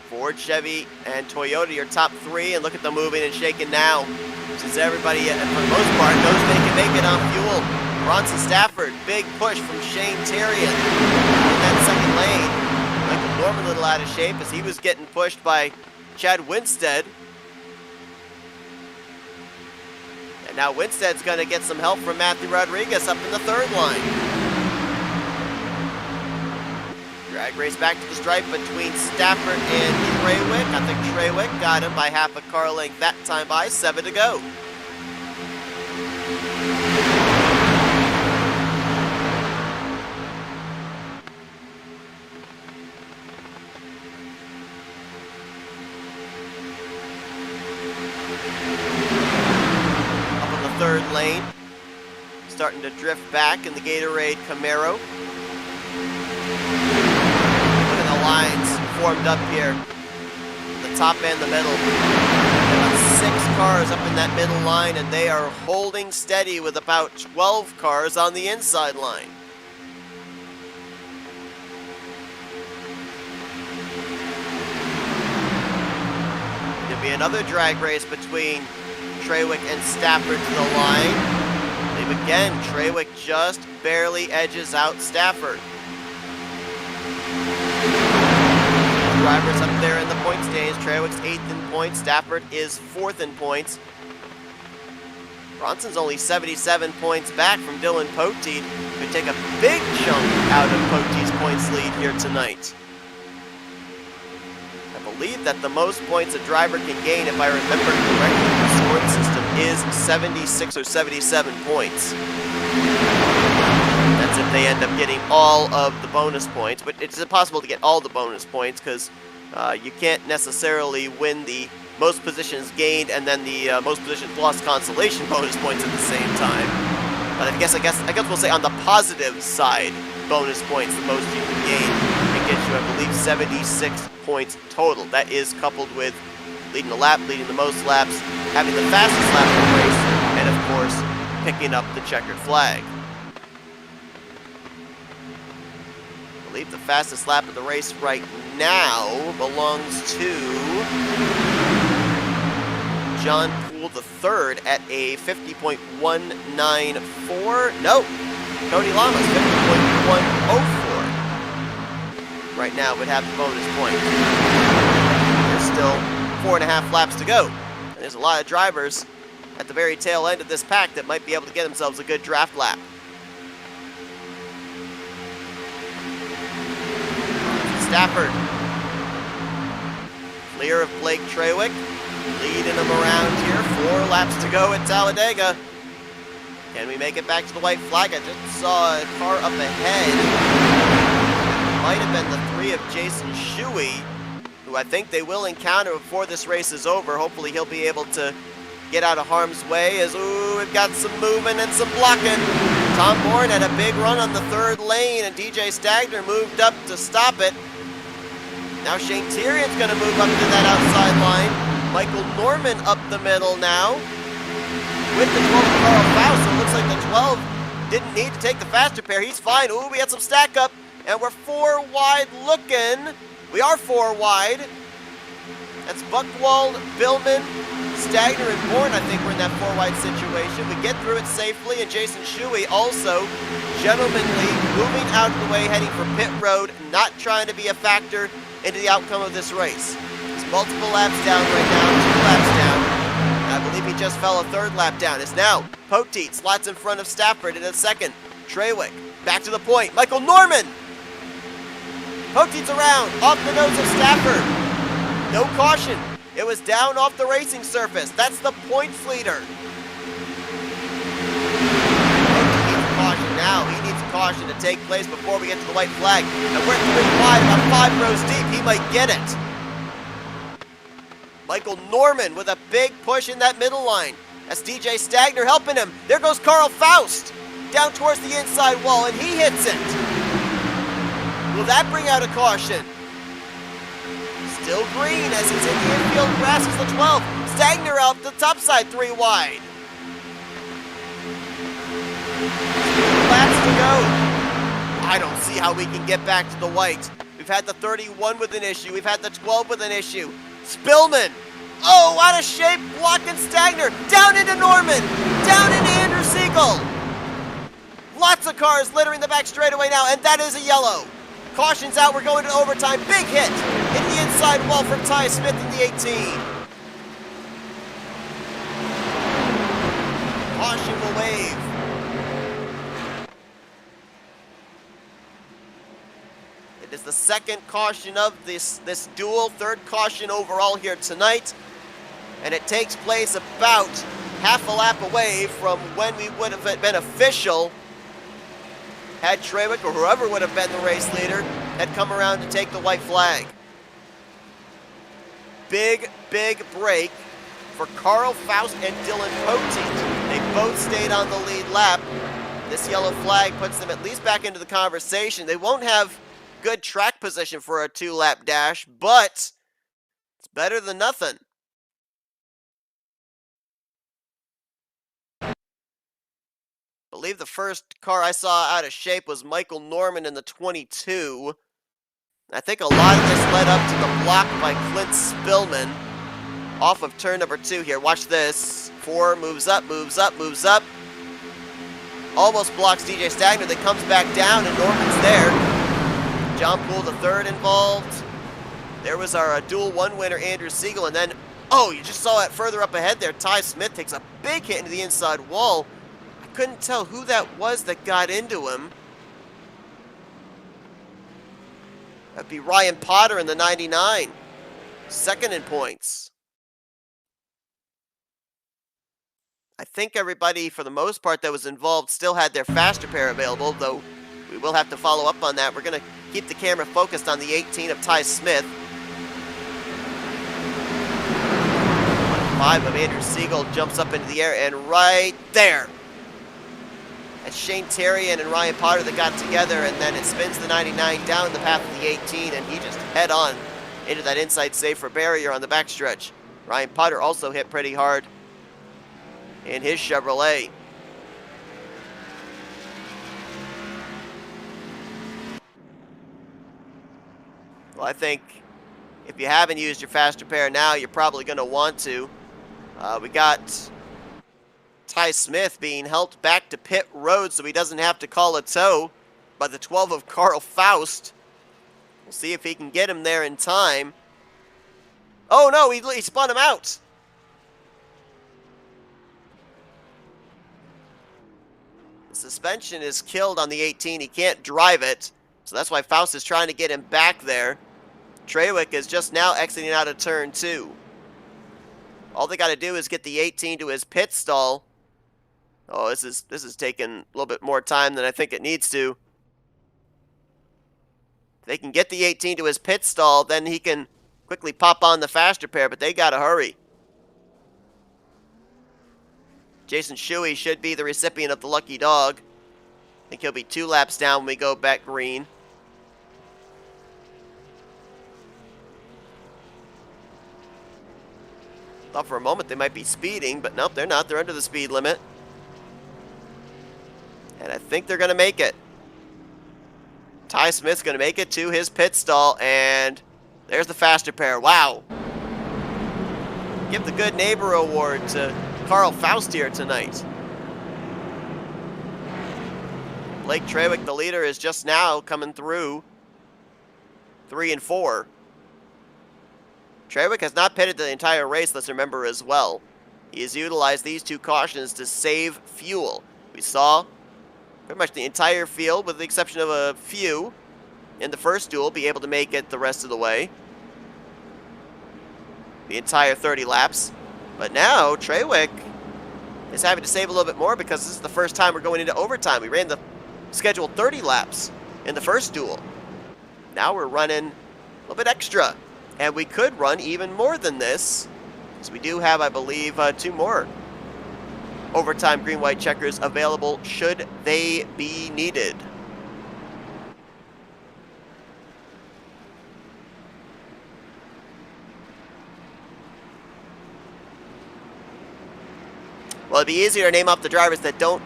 Ford, Chevy, and Toyota, your top 3, and look at them moving and shaking now, since everybody, for the most part, knows they can make it on fuel. Bronson Stafford, big push from Shane Terrian in that second lane. Michael Norman a little out of shape as he was getting pushed by Chad Winstead. Now Winstead's going to get some help from Matthew Rodriguez up in the third line. Drag race back to the stripe between Stafford and Trawick. I think Trawick got him by half a car length that time by 7 to go. Third lane, starting to drift back in the Gatorade Camaro. Look at the lines formed up here, the top and the middle. About 6 cars up in that middle line, and they are holding steady with about 12 cars on the inside line. There'll be another drag race between Trawick and Stafford to the line. Leave again. Trawick just barely edges out Stafford. Drivers up there in the point stands. Trawick's 8th in points. Stafford is 4th in points. Bronson's only 77 points back from Dylan Poteet, who could take a big chunk out of Poteet's points lead here tonight. I believe that the most points a driver can gain, if I remember correctly, the scoring system is 76 or 77 points. That's if they end up getting all of the bonus points, but it's impossible to get all the bonus points because you can't necessarily win the most positions gained and then the most positions lost consolation bonus points at the same time. But I guess we'll say on the positive side, bonus points, the most you can gain, it gets you, I believe, 76 points total. That is coupled with leading the lap, leading the most laps, having the fastest lap of the race, and of course, picking up the checkered flag. I believe the fastest lap of the race right now belongs to John Poole III at a 50.194. No, Cody Lamas, 50.104. Right now would have the bonus point. There's still 4.5 laps to go. And there's a lot of drivers at the very tail end of this pack that might be able to get themselves a good draft lap. Stafford. Clear of Blake Trawick. Leading them around here. 4 laps to go at Talladega. Can we make it back to the white flag? I just saw a car up ahead. Might have been the 3 of Jason Shuey, who I think they will encounter before this race is over. Hopefully he'll be able to get out of harm's way as, ooh, we've got some moving and some blocking. Tom Bourne had a big run on the 3rd lane, and DJ Stagner moved up to stop it. Now Shane Tyrion's going to move up to that outside line. Michael Norman up the middle now with the 12 of Carl Faust. So it looks like the 12 didn't need to take the faster pair. He's fine. Ooh, we had some stack up, and we're 4 wide looking. We are 4 wide. That's Buchwald, Billman, Stagner, and Bourne. I think we're in that 4 wide situation. We get through it safely, and Jason Shuey also gentlemanly moving out of the way, heading for pit road, not trying to be a factor into the outcome of this race. He's multiple laps down right now, 2 laps down. And I believe he just fell a 3rd lap down. It's now Poteet slots in front of Stafford in a second. Trawick back to the point. Michael Norman! Poteet's around, off the nose of Stafford. No caution. It was down off the racing surface. That's the points leader. Poteet needs caution now. He needs caution to take place before we get to the white flag. And we're 3 wide, about 5 rows deep. He might get it. Michael Norman with a big push in that middle line. That's DJ Stagner helping him. There goes Carl Faust down towards the inside wall, and he hits it. Will that bring out a caution? Still green as he's in the infield grass as the 12. Stagner out the top side, 3 wide. 2 laps to go. I don't see how we can get back to the white. We've had the 31 with an issue. We've had the 12 with an issue. Spillman. Oh, out of shape, blocking Stagner. Down into Norman. Down into Andrew Siegel. Lots of cars littering the back straightaway now, and that is a yellow. Caution's out, we're going to overtime. Big hit in the inside wall from Ty Smith in the 18. wave. It is the second caution of this duel, third caution overall here tonight. And it takes place about half a lap away from when we would have been official had Trewick or whoever would have been the race leader had come around to take the white flag. Big, big break for Carl Faust and Dylan Poteet. They both stayed on the lead lap. This yellow flag puts them at least back into the conversation. They won't have good track position for a 2-lap dash, but it's better than nothing. I believe the first car I saw out of shape was Michael Norman in the 22. I think a lot of this led up to the block by Clint Spillman off of turn number 2 here. Watch this. 4 moves up, moves up, moves up. Almost blocks DJ Stagner. Then comes back down and Norman's there. John Poole, the third involved. There was our dual 1 winner, Andrew Siegel. And then, oh, you just saw it further up ahead there. Ty Smith takes a big hit into the inside wall. I couldn't tell who that was that got into him. That'd be Ryan Potter in the 99. Second in points. I think everybody, for the most part, that was involved still had their faster pair available, though we will have to follow up on that. We're going to keep the camera focused on the 18 of Ty Smith. 5 of Andrew Siegel jumps up into the air, and right there, it's Shane Terrian and Ryan Potter that got together, and then it spins the 99 down the path of the 18, and he just head on into that inside safer barrier on the backstretch. Ryan Potter also hit pretty hard in his Chevrolet. Well, I think if you haven't used your faster pair now, you're probably going to want to. We got Ty Smith being helped back to pit road so he doesn't have to call a tow by the 12 of Carl Faust. We'll see if he can get him there in time. Oh no, he spun him out. The suspension is killed on the 18. He can't drive it, so that's why Faust is trying to get him back there. Trewick is just now exiting out of turn 2. All they got to do is get the 18 to his pit stall. Oh, this is taking a little bit more time than I think it needs to. If they can get the 18 to his pit stall, then he can quickly pop on the faster pair, but they got to hurry. Jason Shuey should be the recipient of the lucky dog. I think he'll be 2 laps down when we go back green. Thought for a moment they might be speeding, but nope, they're not. They're under the speed limit. And I think they're going to make it. Ty Smith's going to make it to his pit stall, and there's the faster pair. Wow. Give the Good Neighbor Award to Carl Faust here tonight. Blake Trewick, the leader, is just now coming through 3 and 4. Trewick has not pitted the entire race, let's remember as well. He has utilized these 2 cautions to save fuel. We saw pretty much the entire field, with the exception of a few in the first duel, be able to make it the rest of the way. The entire 30 laps. But now, Trewick is having to save a little bit more because this is the first time we're going into overtime. We ran the scheduled 30 laps in the first duel. Now we're running a little bit extra. And we could run even more than this, because we do have, I believe, 2 more overtime green-white checkers available should they be needed. Well, it'd be easier to name off the drivers that do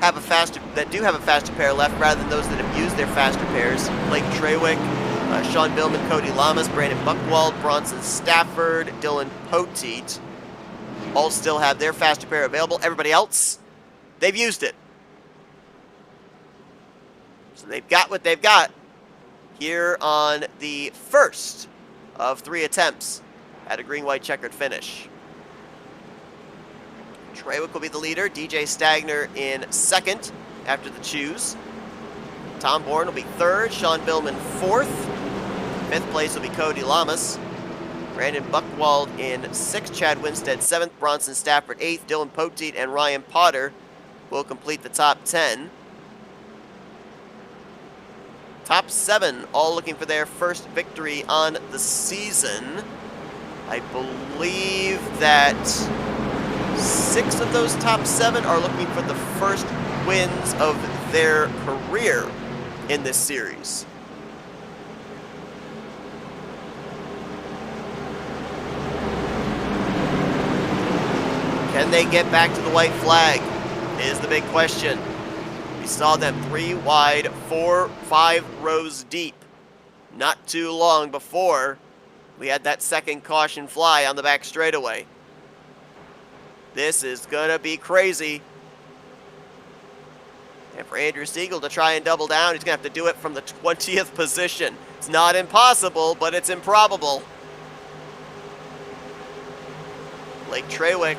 have a faster pair left, rather than those that have used their faster pairs. Blake Trewick, Sean Billman, Cody Lamas, Brandon Buchwald, Bronson Stafford, Dylan Poteet, all still have their faster pair available. Everybody else, they've used it. So they've got what they've got here on the first of 3 attempts at a green-white checkered finish. Trawick will be the leader. DJ Stagner in second after the choose. Tom Bourne will be third. Sean Billman fourth. Fifth place will be Cody Lamas. Brandon Buchwald in sixth. Chad Winstead seventh. Bronson Stafford eighth. Dylan Poteet and Ryan Potter will complete the top 10. Top 7 all looking for their first victory on the season. I believe that 6 of those top 7 are looking for the first wins of their career in this series. Can they get back to the white flag is the big question. We saw them 3 wide, 4, 5 rows deep not too long before we had that second caution fly on the back straightaway. This is gonna be crazy. And for Andrew Siegel to try and double down, he's gonna have to do it from the 20th position. It's not impossible, but it's improbable. Blake Trawick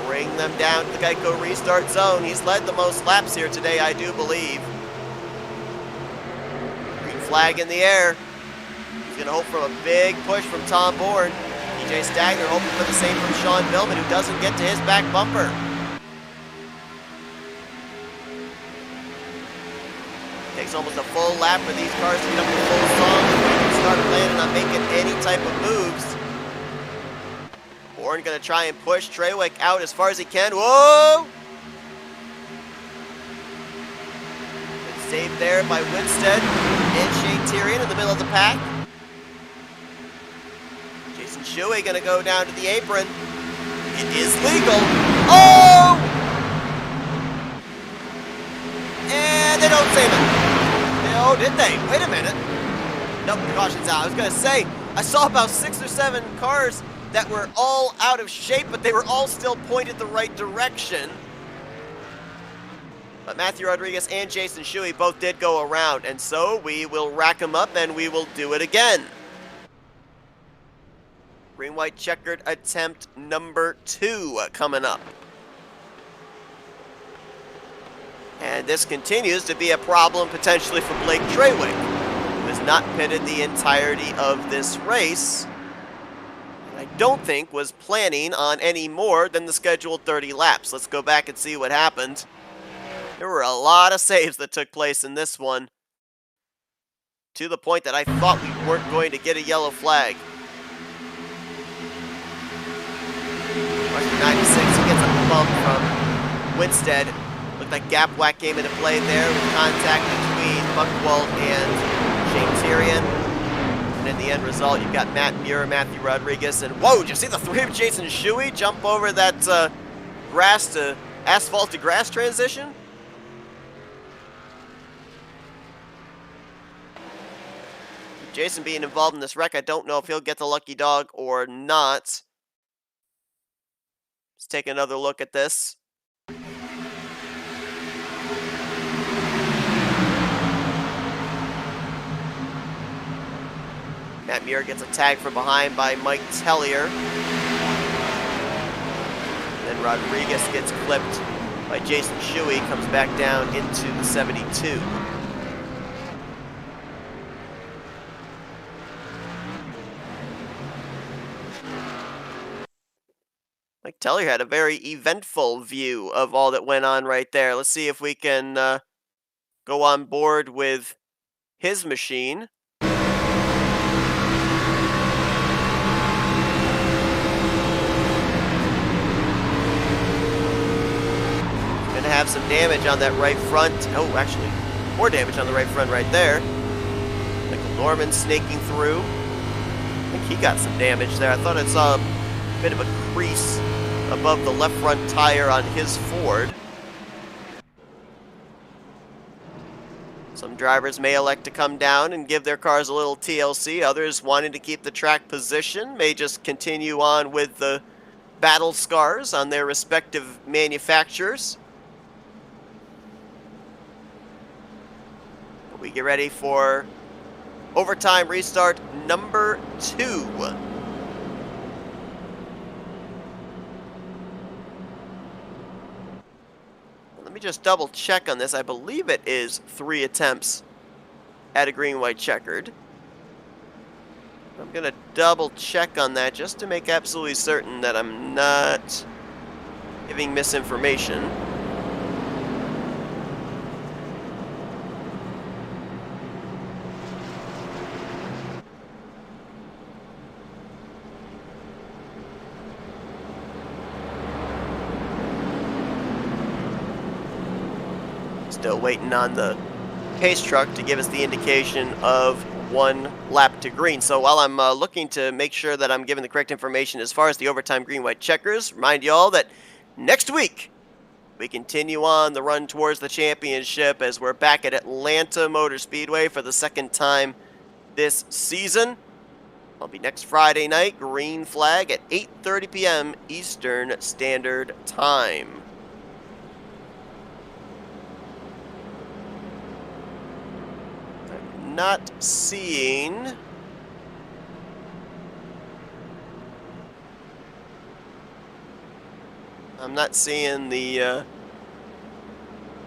bring them down to the Geico restart zone. He's led the most laps here today, I do believe. Green flag in the air. He's gonna hope for a big push from Tom Bourne. DJ Stagner hoping for the same from Sean Billman, who doesn't get to his back bumper. Takes almost a full lap for these cars to get up to full song and start planning on making any type of moves. Bourne gonna try and push Trawick out as far as he can. Whoa! It's saved there by Winstead and Shane Tyrion in the middle of the pack. Jason Shuey gonna go down to the apron. It is legal. Oh! And they don't save it. Oh, did they? Wait a minute. Nope, caution's out. I was gonna say, I saw about 6 or 7 cars that were all out of shape, but they were all still pointed the right direction. But Matthew Rodriguez and Jason Shuey both did go around, and so we will rack them up and we will do it again. Green-white checkered attempt number 2 coming up. And this continues to be a problem potentially for Blake Trawick, who has not pitted the entirety of this race. I don't think was planning on any more than the scheduled 30 laps. Let's go back and see what happened. There were a lot of saves that took place in this one, to the point that I thought we weren't going to get a yellow flag. Question 96, he gets a bump from Winstead. Looked like gap whack came into play there with contact between Buchwald and Shane Tyrion. And in the end result, you've got Matt Muir, Matthew Rodriguez, and whoa, did you see the 3 of Jason Shuey jump over that grass to asphalt to grass transition? Jason being involved in this wreck, I don't know if he'll get the lucky dog or not. Let's take another look at this. Matt Muir gets a tag from behind by Mike Tellier. Then Rodriguez gets clipped by Jason Shuey, comes back down into the 72. Mike Tellier had a very eventful view of all that went on right there. Let's see if we can go on board with his machine. Have some damage on that right front. Oh, actually, more damage on the right front right there. Michael Norman snaking through. I think he got some damage there. I thought I saw a bit of a crease above the left front tire on his Ford. Some drivers may elect to come down and give their cars a little TLC. Others, wanting to keep the track position, may just continue on with the battle scars on their respective manufacturers. We get ready for overtime restart number 2. me just double check on this. I believe it is 3 attempts at a green-white checkered. I'm going to double check on that just to make absolutely certain that I'm not giving misinformation. Still waiting on the pace truck to give us the indication of 1 lap to green. So while I'm looking to make sure that I'm giving the correct information as far as the overtime green-white checkers, remind you all that next week we continue on the run towards the championship as we're back at Atlanta Motor Speedway for the 2nd time this season. I'll be next Friday night, green flag at 8:30 p.m. Eastern Standard Time. Not seeing the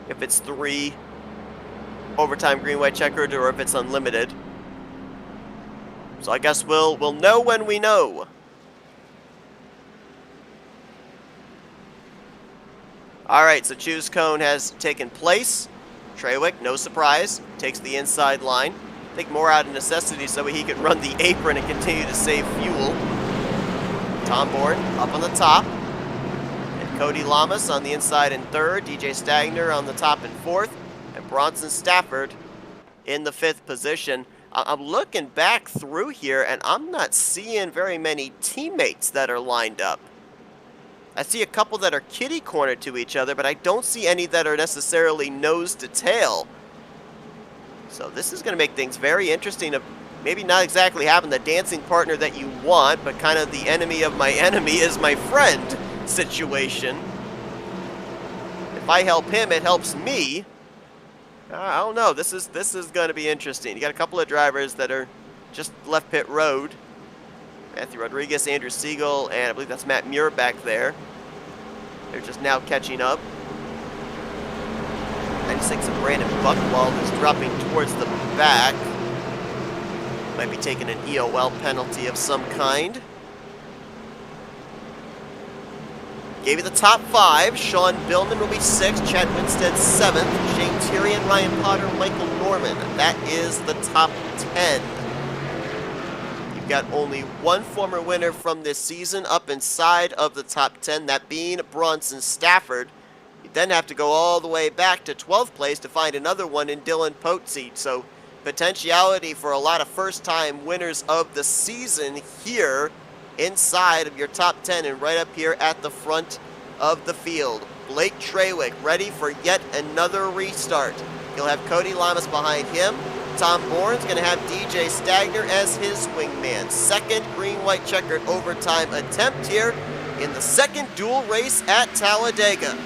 if it's 3 overtime green-white checkered or if it's unlimited. So I guess we'll know when we know. All right, so choose cone has taken place. Trawick, no surprise, takes the inside line. I think more out of necessity so he could run the apron and continue to save fuel. Tom Bourne up on the top. And Cody Lamas on the inside in 3rd. DJ Stagner on the top in 4th. And Bronson Stafford in the 5th position. I'm looking back through here, and I'm not seeing very many teammates that are lined up. I see a couple that are kitty cornered to each other, but I don't see any that are necessarily nose to tail. So this is going to make things very interesting of maybe not exactly having the dancing partner that you want, but kind of the enemy of my enemy is my friend situation. If I help him, it helps me. I don't know. This is going to be interesting. You got a couple of drivers that are just left pit road. Matthew Rodriguez, Andrew Siegel, and I believe that's Matt Muir back there. They're just now catching up. 96 of Brandon Buchwald is dropping towards the back. Might be taking an EOL penalty of some kind. Gave you the top 5. Sean Billman will be 6th, Chad Winstead 7th, Shane Tyrion, Ryan Potter, Michael Norman. That is the top 10. Got only 1 former winner from this season up inside of the top 10, that being Bronson Stafford. You then have to go all the way back to 12th place to find another one in Dylan Potseed. So potentiality for a lot of first-time winners of the season here inside of your top 10 and right up here at the front of the field. Blake Trawick ready for yet another restart. He'll have Cody Lamas behind him. Tom Bourne's going to have DJ Stagner as his wingman. 2nd green-white checkered overtime attempt here in the 2nd dual race at Talladega.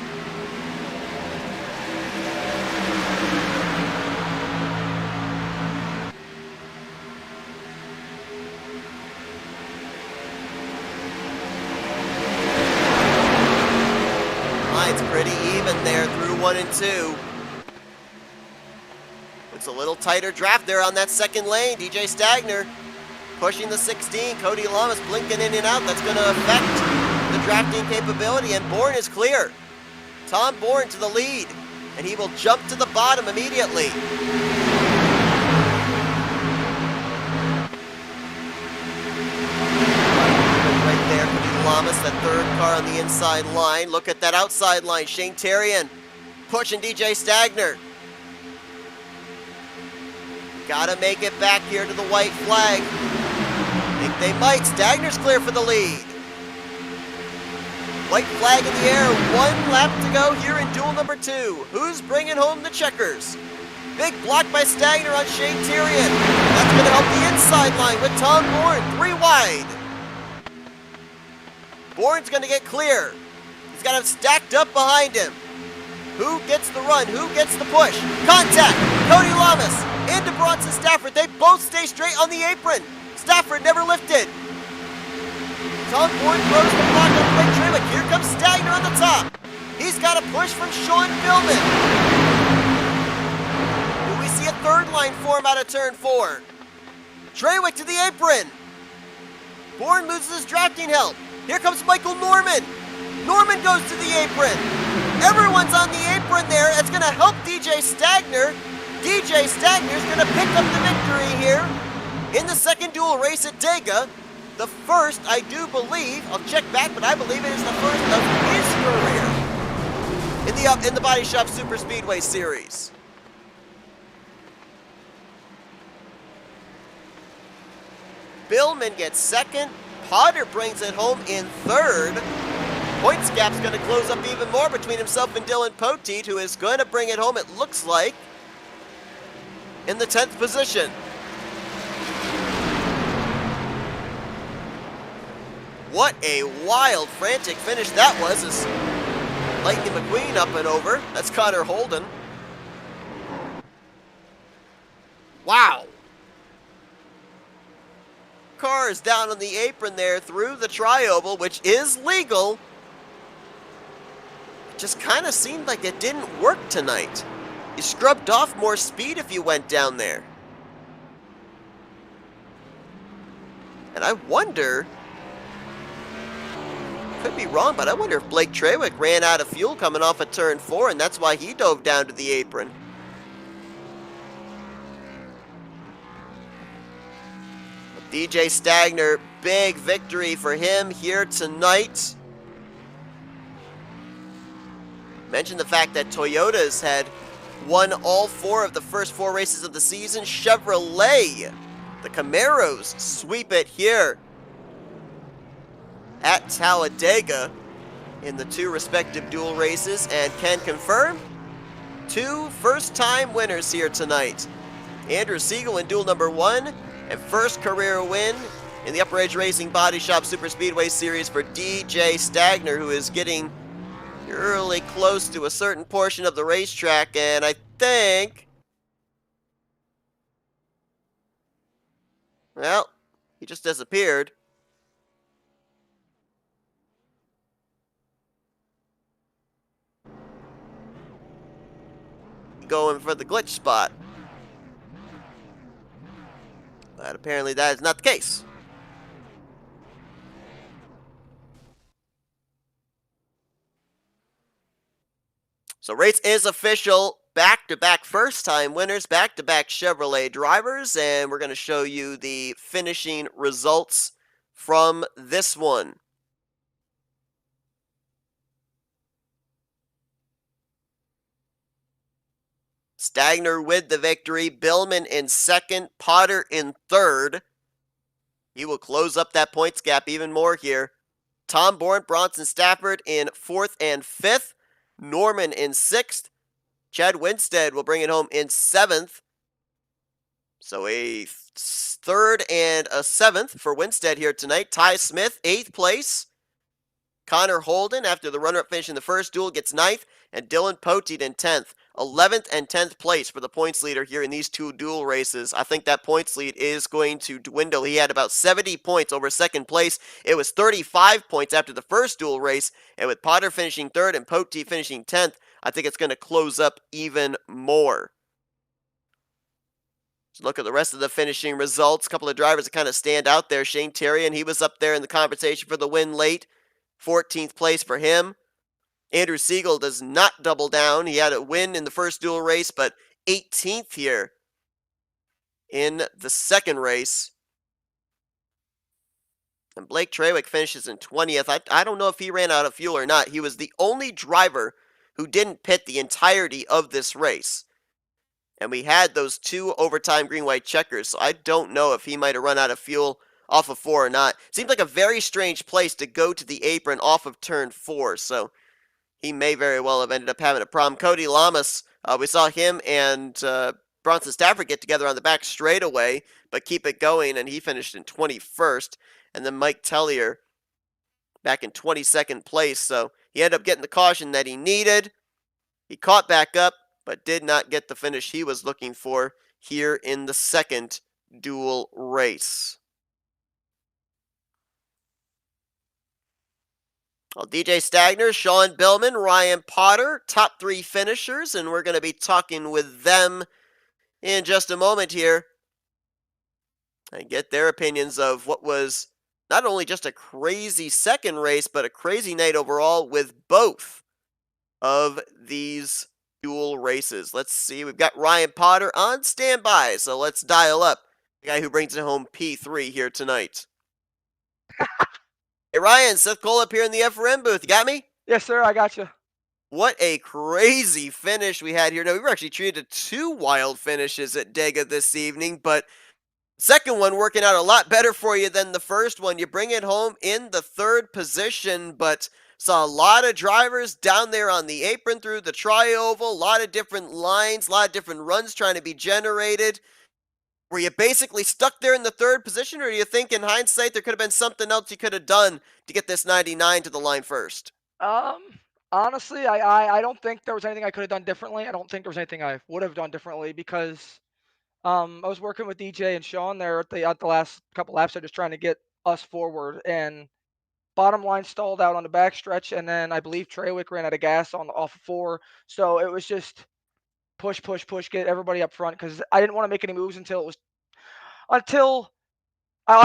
Line's pretty even there through 1 and 2. It's a little tighter draft there on that 2nd lane. DJ Stagner pushing the 16. Cody Lamas blinking in and out. That's going to affect the drafting capability, and Bourne is clear. Tom Bourne to the lead, and he will jump to the bottom immediately. Right there, Cody Lamas, that 3rd car on the inside line. Look at that outside line. Shane Tyrion pushing DJ Stagner. Gotta make it back here to the white flag. Think they might. Stagner's clear for the lead. White flag in the air. 1 lap to go here in duel number 2. Who's bringing home the checkers? Big block by Stagner on Shane Tyrion. That's going to help the inside line with Tom Bourne. 3 wide. Bourne's going to get clear. He's got him stacked up behind him. Who gets the run? Who gets the push? Contact. Cody Lamas into Bronson Stafford. They both stay straight on the apron. Stafford never lifted. Tom Bourne throws the block on Blake Trawick. Here comes Stagner on the top. He's got a push from Sean Billman. Do we see a third line form out of turn 4? Trawick to the apron. Bourne loses his drafting help. Here comes Michael Norman. Norman goes to the apron. Everyone's on the apron there. It's going to help DJ Stagner. DJ Stagner's going to pick up the victory here in the second dual race at Dega. The first, I do believe, I'll check back, but I believe it is the first of his career in the Baadteshop Superspeedway Series. Billman gets second. Potter brings it home in third. Points gap's going to close up even more between himself and Dylan Poteet, who is going to bring it home, it looks like, in the 10th position. What a wild, frantic finish that was as Lightning McQueen up and over. That's Connor Holden. Wow. Car is down on the apron there through the tri-oval, which is legal. It just kind of seemed like it didn't work tonight. You scrubbed off more speed if you went down there. And I wonder, could be wrong, but I wonder if Blake Trawick ran out of fuel coming off of turn 4, and that's why he dove down to the apron. DJ Stagner, big victory for him here tonight. Mention the fact that Toyotas had won all 4 of the first 4 races of the season. Chevrolet, the Camaros, sweep it here at Talladega in the 2 respective dual races, and can confirm 2 first-time winners here tonight. Andrew Siegel in duel number 1, and first career win in the UpperEdge Racing Baadteshop Superspeedway Series for DJ Stagner, who is getting really close to a certain portion of the racetrack, and I think, well, he just disappeared. Going for the glitch spot. But apparently that is not the case. So race is official. Back-to-back first-time winners, back-to-back Chevrolet drivers, and we're going to show you the finishing results from this one. Stagner with the victory, Billman in second, Potter in third. He will close up that points gap even more here. Tom Bourne, Bronson Stafford in 4th and 5th. Norman in 6th. Chad Winstead will bring it home in 7th. So a 3rd and a 7th for Winstead here tonight. Ty Smith, 8th place. Connor Holden, after the runner-up finish in the first duel, gets 9th. And Dylan Poteet in 10th. 11th and 10th place for the points leader here in these 2 dual races. I think that points lead is going to dwindle. He had about 70 points over second place. It was 35 points after the first dual race. And with Potter finishing 3rd and Poteet finishing 10th, I think it's going to close up even more. So look at the rest of the finishing results. A couple of drivers that kind of stand out there. Shane Terrian, he was up there in the conversation for the win late. 14th place for him. Andrew Siegel does not double down. He had a win in the first dual race, but 18th here in the second race. And Blake Trawick finishes in 20th. I don't know if he ran out of fuel or not. He was the only driver who didn't pit the entirety of this race. And we had those 2 overtime green-white checkers, so I don't know if he might have run out of fuel off of 4 or not. Seems like a very strange place to go to the apron off of turn 4, so he may very well have ended up having a problem. Cody Lamas, we saw him and Bronson Stafford get together on the back straightaway, but keep it going, and he finished in 21st. And then Mike Tellier back in 22nd place, so he ended up getting the caution that he needed. He caught back up, but did not get the finish he was looking for here in the second dual race. Well, DJ Stagner, Sean Billman, Ryan Potter, top 3 finishers, and we're going to be talking with them in just a moment here and get their opinions of what was not only just a crazy second race, but a crazy night overall with both of these dual races. Let's see, we've got Ryan Potter on standby, so let's dial up the guy who brings it home P3 here tonight. Hey Ryan, Seth Cole up here in the FRM booth. You got me? Yes, sir. I got you. What a crazy finish we had here. Now, we were actually treated to 2 wild finishes at Dega this evening, but second one working out a lot better for you than the first one. You bring it home in the 3rd position, but saw a lot of drivers down there on the apron through the tri-oval, a lot of different lines, a lot of different runs trying to be generated. Were you basically stuck there in the 3rd position, or do you think in hindsight there could have been something else you could have done to get this 99 to the line first? Honestly, I don't think there was anything I could have done differently. I don't think there was anything I would have done differently because I was working with DJ and Sean there at the last couple laps. They're just trying to get us forward, and bottom line stalled out on the backstretch, and then I believe Treywick ran out of gas off of 4. So it was just push, get everybody up front because I didn't want to make any moves until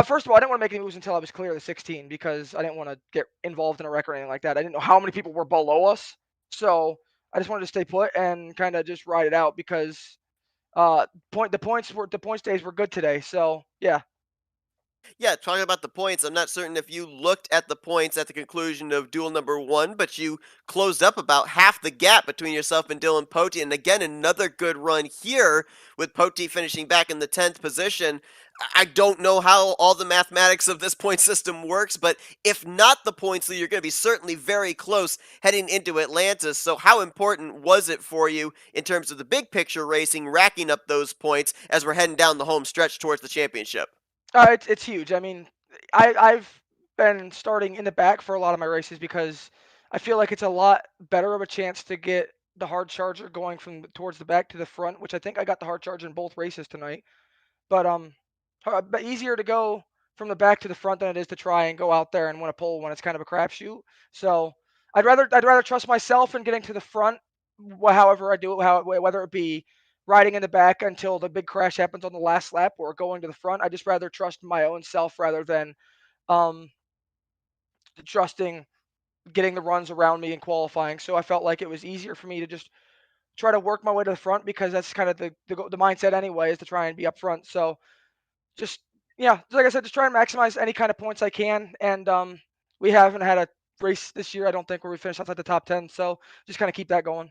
first of all, I didn't want to make any moves until I was clear of the 16 because I didn't want to get involved in a wreck or anything like that. I didn't know how many people were below us, so I just wanted to stay put and kind of just ride it out because the point days were good today. So yeah. Yeah, talking about the points, I'm not certain if you looked at the points at the conclusion of duel number 1, but you closed up about half the gap between yourself and Dylan Pote, and again, another good run here with Pote finishing back in the 10th position. I don't know how all the mathematics of this point system works, but if not the points lead, you're going to be certainly very close heading into Atlanta. So how important was it for you in terms of the big picture racing, racking up those points as we're heading down the home stretch towards the championship? It's huge. I mean, I've been starting in the back for a lot of my races because I feel like it's a lot better of a chance to get the hard charger going from towards the back to the front, which I think I got the hard charger in both races tonight. But easier to go from the back to the front than it is to try and go out there and win a pole when it's kind of a crapshoot. So I'd rather trust myself in getting to the front, however I do it, whether it be riding in the back until the big crash happens on the last lap or going to the front. I just rather trust my own self rather than um, trusting getting the runs around me in qualifying. So I felt like it was easier for me to just try to work my way to the front because that's kind of the mindset anyway, is to try and be up front. So just yeah, like I said, just try and maximize any kind of points I can. And we haven't had a race this year, I don't think, where we finished outside the top 10. So just kind of keep that going.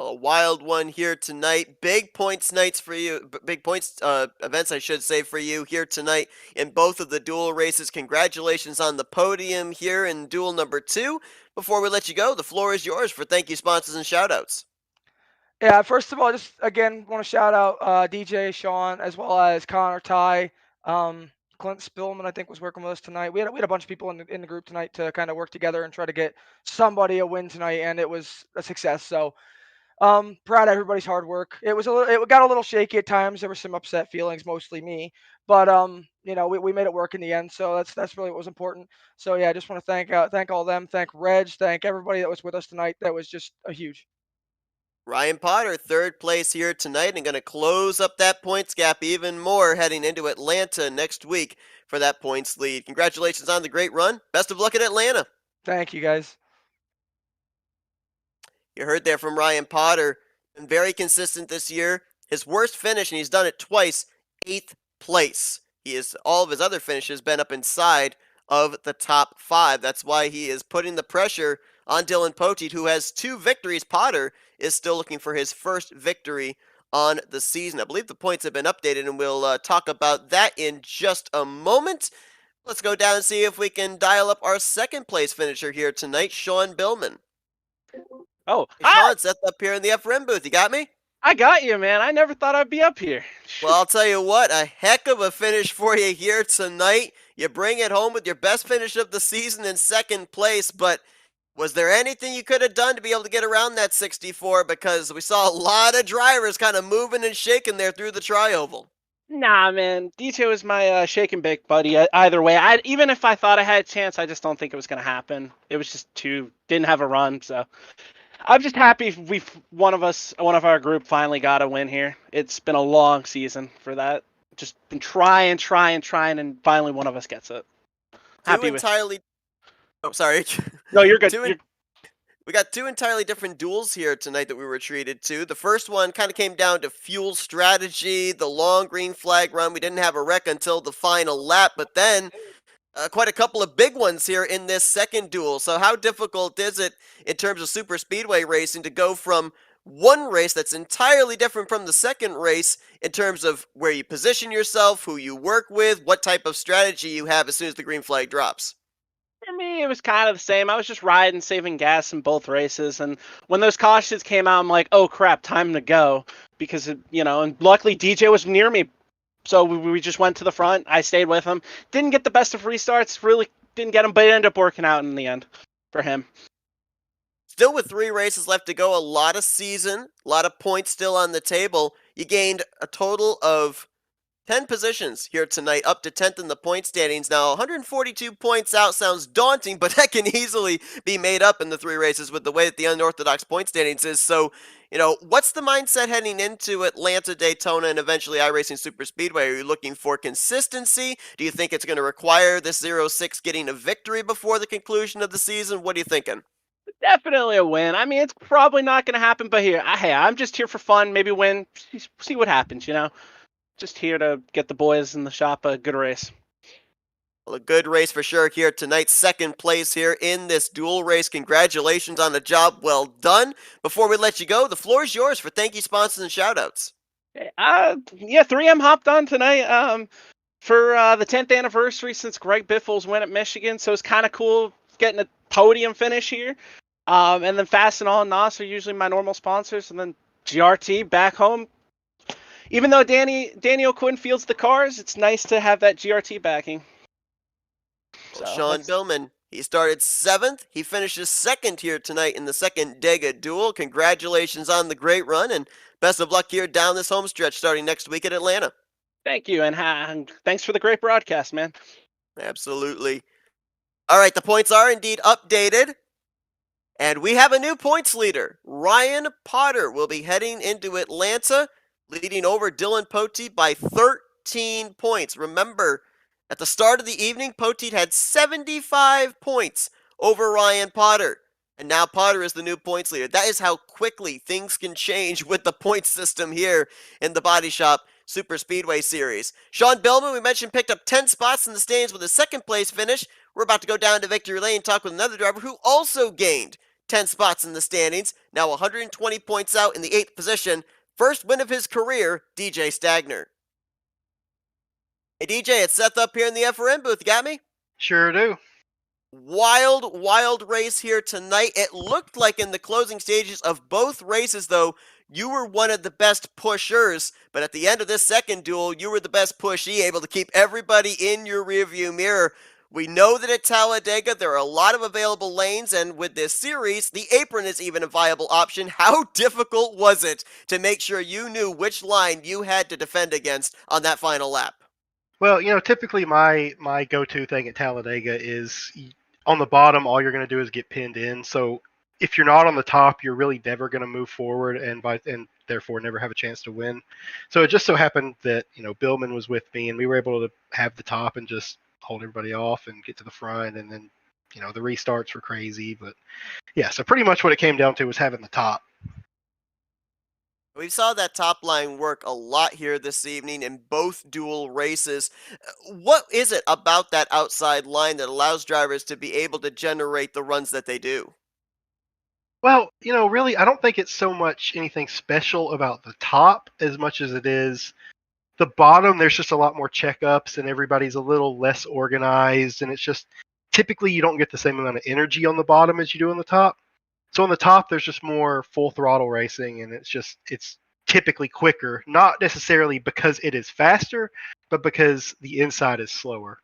A wild one here tonight. Big points nights for you. Big points events, I should say, for you here tonight in both of the dual races. Congratulations on the podium here in duel number 2. Before we let you go, the floor is yours for thank you, sponsors, and shoutouts. Yeah, first of all, just again want to shout out DJ, Sean, as well as Connor, Ty, Clint Spillman. I think was working with us tonight. We had a bunch of people in the group tonight to kind of work together and try to get somebody a win tonight, and it was a success. So proud of everybody's hard work. It got a little shaky at times. There were some upset feelings, mostly me, but we made it work in the end. So that's really what was important. So yeah, I just want to thank all of them, thank Reg, thank everybody that was with us tonight. That was just a huge. Ryan Potter, 3rd place here tonight, and going to close up that points gap even more heading into Atlanta next week for that points lead. Congratulations on the great run. Best of luck at Atlanta. Thank you, guys. You heard there from Ryan Potter. Been very consistent this year. His worst finish, and he's done it twice, 8th place. All of his other finishes been up inside of the top 5. That's why he is putting the pressure on Dylan Pote, who has 2 victories. Potter is still looking for his first victory on the season. I believe the points have been updated, and we'll talk about that in just a moment. Let's go down and see if we can dial up our 2nd place finisher here tonight, Sean Billman. Oh, hey, Sean, Seth up here in the FRM booth. You got me? I got you, man. I never thought I'd be up here. Well, I'll tell you what, a heck of a finish for you here tonight. You bring it home with your best finish of the season in 2nd place, but was there anything you could have done to be able to get around that 64? Because we saw a lot of drivers kind of moving and shaking there through the tri-oval. Nah, man. DJ was my shake and bake buddy. Either way, even if I thought I had a chance, I just don't think it was gonna happen. It was just didn't have a run. So I'm just happy one of our group finally got a win here. It's been a long season for that. Just been trying, and finally one of us gets it. Two Happy with. entirely. Oh, sorry. No, you're good. Two We got two entirely different duels here tonight that we were treated to. The first one kind of came down to fuel strategy, the long green flag run. We didn't have a wreck until the final lap, but then quite a couple of big ones here in this second duel. So how difficult is it in terms of super speedway racing to go from one race that's entirely different from the second race in terms of where you position yourself, who you work with, what type of strategy you have as soon as the green flag drops? For me, it was kind of the same. I was just riding, saving gas in both races, and when those cautions came out, I'm like, "Oh crap, time to go!" Because and luckily DJ was near me, so we just went to the front. I stayed with him. Didn't get the best of restarts. Really didn't get him, but it ended up working out in the end for him. Still with 3 races left to go, a lot of season, a lot of points still on the table. You gained a total of 10 positions here tonight, up to 10th in the point standings. Now, 142 points out sounds daunting, but that can easily be made up in the 3 races with the way that the unorthodox point standings is. So, what's the mindset heading into Atlanta, Daytona, and eventually iRacing Superspeedway? Are you looking for consistency? Do you think it's going to require this 0-6 getting a victory before the conclusion of the season? What are you thinking? Definitely a win. I mean, it's probably not going to happen, but hey, I'm just here for fun. Maybe win, see what happens. Just here to get the boys in the shop a good race. Well, a good race for sure here tonight. Second place here in this dual race. Congratulations on the job well done. Before we let you go, the floor is yours for thank you, sponsors, and shoutouts. Yeah, 3M hopped on tonight for the 10th anniversary since Greg Biffle's win at Michigan, so it's kind of cool getting a podium finish here. And then Fast and All and NOS are usually my normal sponsors, and then GRT back home. Even though Danny O'Quinn fields the cars, it's nice to have that GRT backing. Well, Sean Billman, he started 7th. He finishes 2nd here tonight in the second Dega duel. Congratulations on the great run, and best of luck here down this home stretch starting next week at Atlanta. Thank you, and thanks for the great broadcast, man. Absolutely. All right, the points are indeed updated. And we have a new points leader. Ryan Potter will be heading into Atlanta, leading over Dylan Poteet by 13 points. Remember, at the start of the evening, Poteet had 75 points over Ryan Potter. And now Potter is the new points leader. That is how quickly things can change with the point system here in the Baadteshop Super Speedway Series. Sean Billman, we mentioned, picked up 10 spots in the standings with a second place finish. We're about to go down to victory lane and talk with another driver who also gained 10 spots in the standings. Now 120 points out in the 8th position. First win of his career, DJ Stagner. Hey DJ, it's Seth up here in the FRN booth. You got me? Sure do. Wild race here tonight. It looked like in the closing stages of both races, though, you were one of the best pushers, but at the end of this second duel, you were the best pushee, able to keep everybody in your rearview mirror. We know that at Talladega, there are a lot of available lanes, and with this series, the apron is even a viable option. How difficult was it to make sure you knew which line you had to defend against on that final lap? Well, typically my go-to thing at Talladega is on the bottom, all you're going to do is get pinned in. So if you're not on the top, you're really never going to move forward and therefore never have a chance to win. So it just so happened that, Billman was with me and we were able to have the top and just hold everybody off and get to the front. And then, the restarts were crazy. But yeah, so pretty much what it came down to was having the top. We saw that top line work a lot here this evening in both dual races. What is it about that outside line that allows drivers to be able to generate the runs that they do? Well, really, I don't think it's so much anything special about the top as much as it is the bottom. There's just a lot more checkups and everybody's a little less organized. And it's just typically you don't get the same amount of energy on the bottom as you do on the top. So on the top, there's just more full throttle racing, and it's typically quicker, not necessarily because it is faster, but because the inside is slower.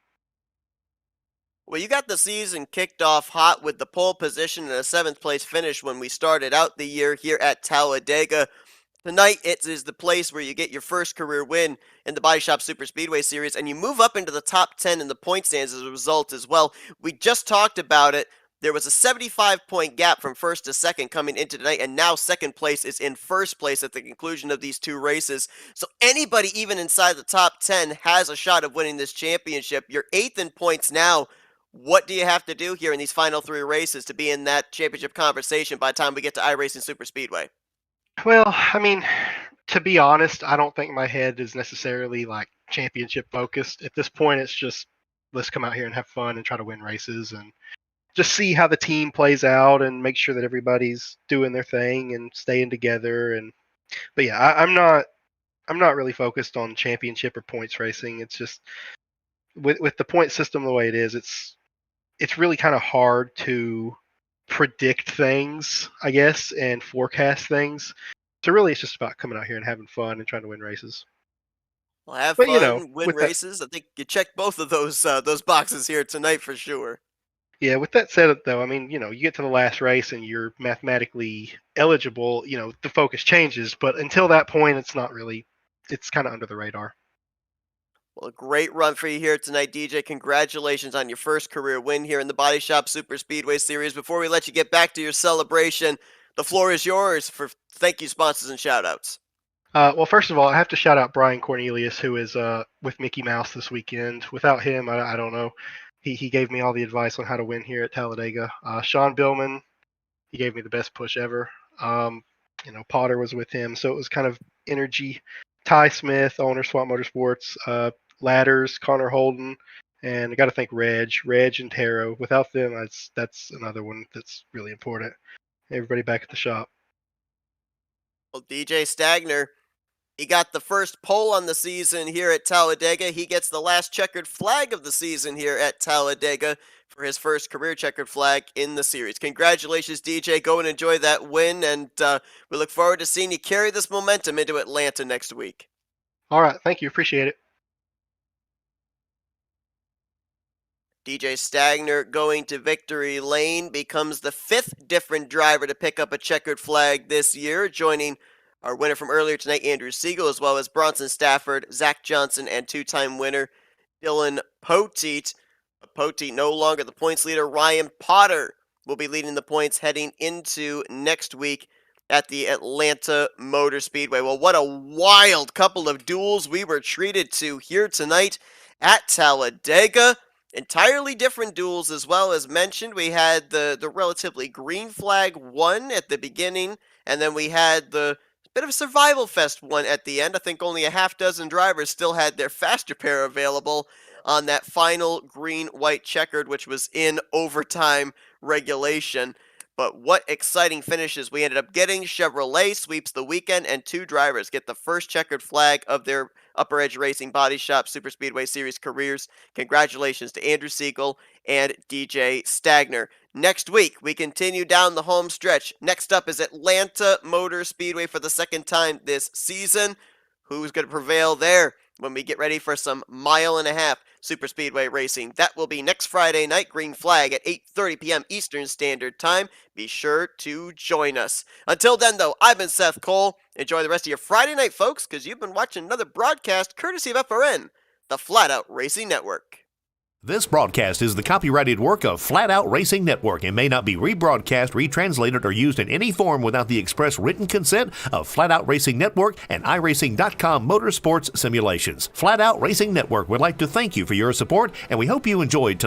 Well, you got the season kicked off hot with the pole position and a 7th place finish when we started out the year here at Talladega. Tonight, it is the place where you get your first career win in the Baadteshop Superspeedway Series, and you move up into the top 10 in the point stands as a result as well. We just talked about it. There was a 75-point gap from first to second coming into tonight, and now second place is in first place at the conclusion of these two races. So anybody even inside the top 10 has a shot of winning this championship. You're 8th in points now. What do you have to do here in these final 3 races to be in that championship conversation by the time we get to iRacing Superspeedway? Well, I mean, to be honest, I don't think my head is necessarily like championship focused. At this point, it's just let's come out here and have fun and try to win races and just see how the team plays out and make sure that everybody's doing their thing and staying together. But yeah, I'm not really focused on championship or points racing. It's just with the point system the way it is, it's really kind of hard to predict things, I guess, and forecast things. So really, it's just about coming out here and having fun and trying to win races. Well, have But, fun, win with that- races. I think you checked both of those boxes here tonight for sure. Yeah, with that said, though, I mean, you get to the last race and you're mathematically eligible. The focus changes, but until that point, it's not really. It's kind of under the radar. Well, a great run for you here tonight, DJ. Congratulations on your first career win here in the Baadteshop Superspeedway Series. Before we let you get back to your celebration, the floor is yours for thank you sponsors and shout-outs. Well, first of all, I have to shout out Brian Cornelius, who is with Mickey Mouse this weekend. Without him, I don't know. He gave me all the advice on how to win here at Talladega. Sean Billman, he gave me the best push ever. Potter was with him, so it was kind of energy. Ty Smith, owner Swamp Motorsports, Ladders, Connor Holden, and I got to thank Reg and Taro. Without them, that's another one that's really important. Everybody back at the shop. Well, DJ Stagner, he got the first pole on the season here at Talladega. He gets the last checkered flag of the season here at Talladega for his first career checkered flag in the series. Congratulations, DJ. Go and enjoy that win, and we look forward to seeing you carry this momentum into Atlanta next week. All right. Thank you. Appreciate it. DJ Stagner going to victory lane becomes the 5th different driver to pick up a checkered flag this year, joining our winner from earlier tonight, Andrew Siegel, as well as Bronson Stafford, Zach Johnson, and 2-time winner Dylan Poteet. Poteet no longer the points leader. Ryan Potter will be leading the points heading into next week at the Atlanta Motor Speedway. Well, what a wild couple of duels we were treated to here tonight at Talladega. Entirely different duels as well. As mentioned, we had the relatively green flag one at the beginning, and then we had the bit of a survival fest one at the end. I think only a half dozen drivers still had their faster pair available on that final green-white checkered, which was in overtime regulation. But what exciting finishes we ended up getting. Chevrolet sweeps the weekend, and 2 drivers get the first checkered flag of their UpperEdge Racing Baadteshop Superspeedway Series careers. Congratulations to Andrew Siegel and DJ Stagner. Next week, we continue down the home stretch. Next up is Atlanta Motor Speedway for the second time this season. Who's going to prevail there when we get ready for some 1.5 mile Superspeedway racing? That will be next Friday night, green flag at 8:30 p.m. Eastern Standard Time. Be sure to join us. Until then, though, I've been Seth Cole. Enjoy the rest of your Friday night, folks, because you've been watching another broadcast courtesy of FRN, the Flatout Racing Network. This broadcast is the copyrighted work of Flatout Racing Network and may not be rebroadcast, retranslated, or used in any form without the express written consent of Flatout Racing Network and iRacing.com Motorsports Simulations. Flatout Racing Network would like to thank you for your support, and we hope you enjoyed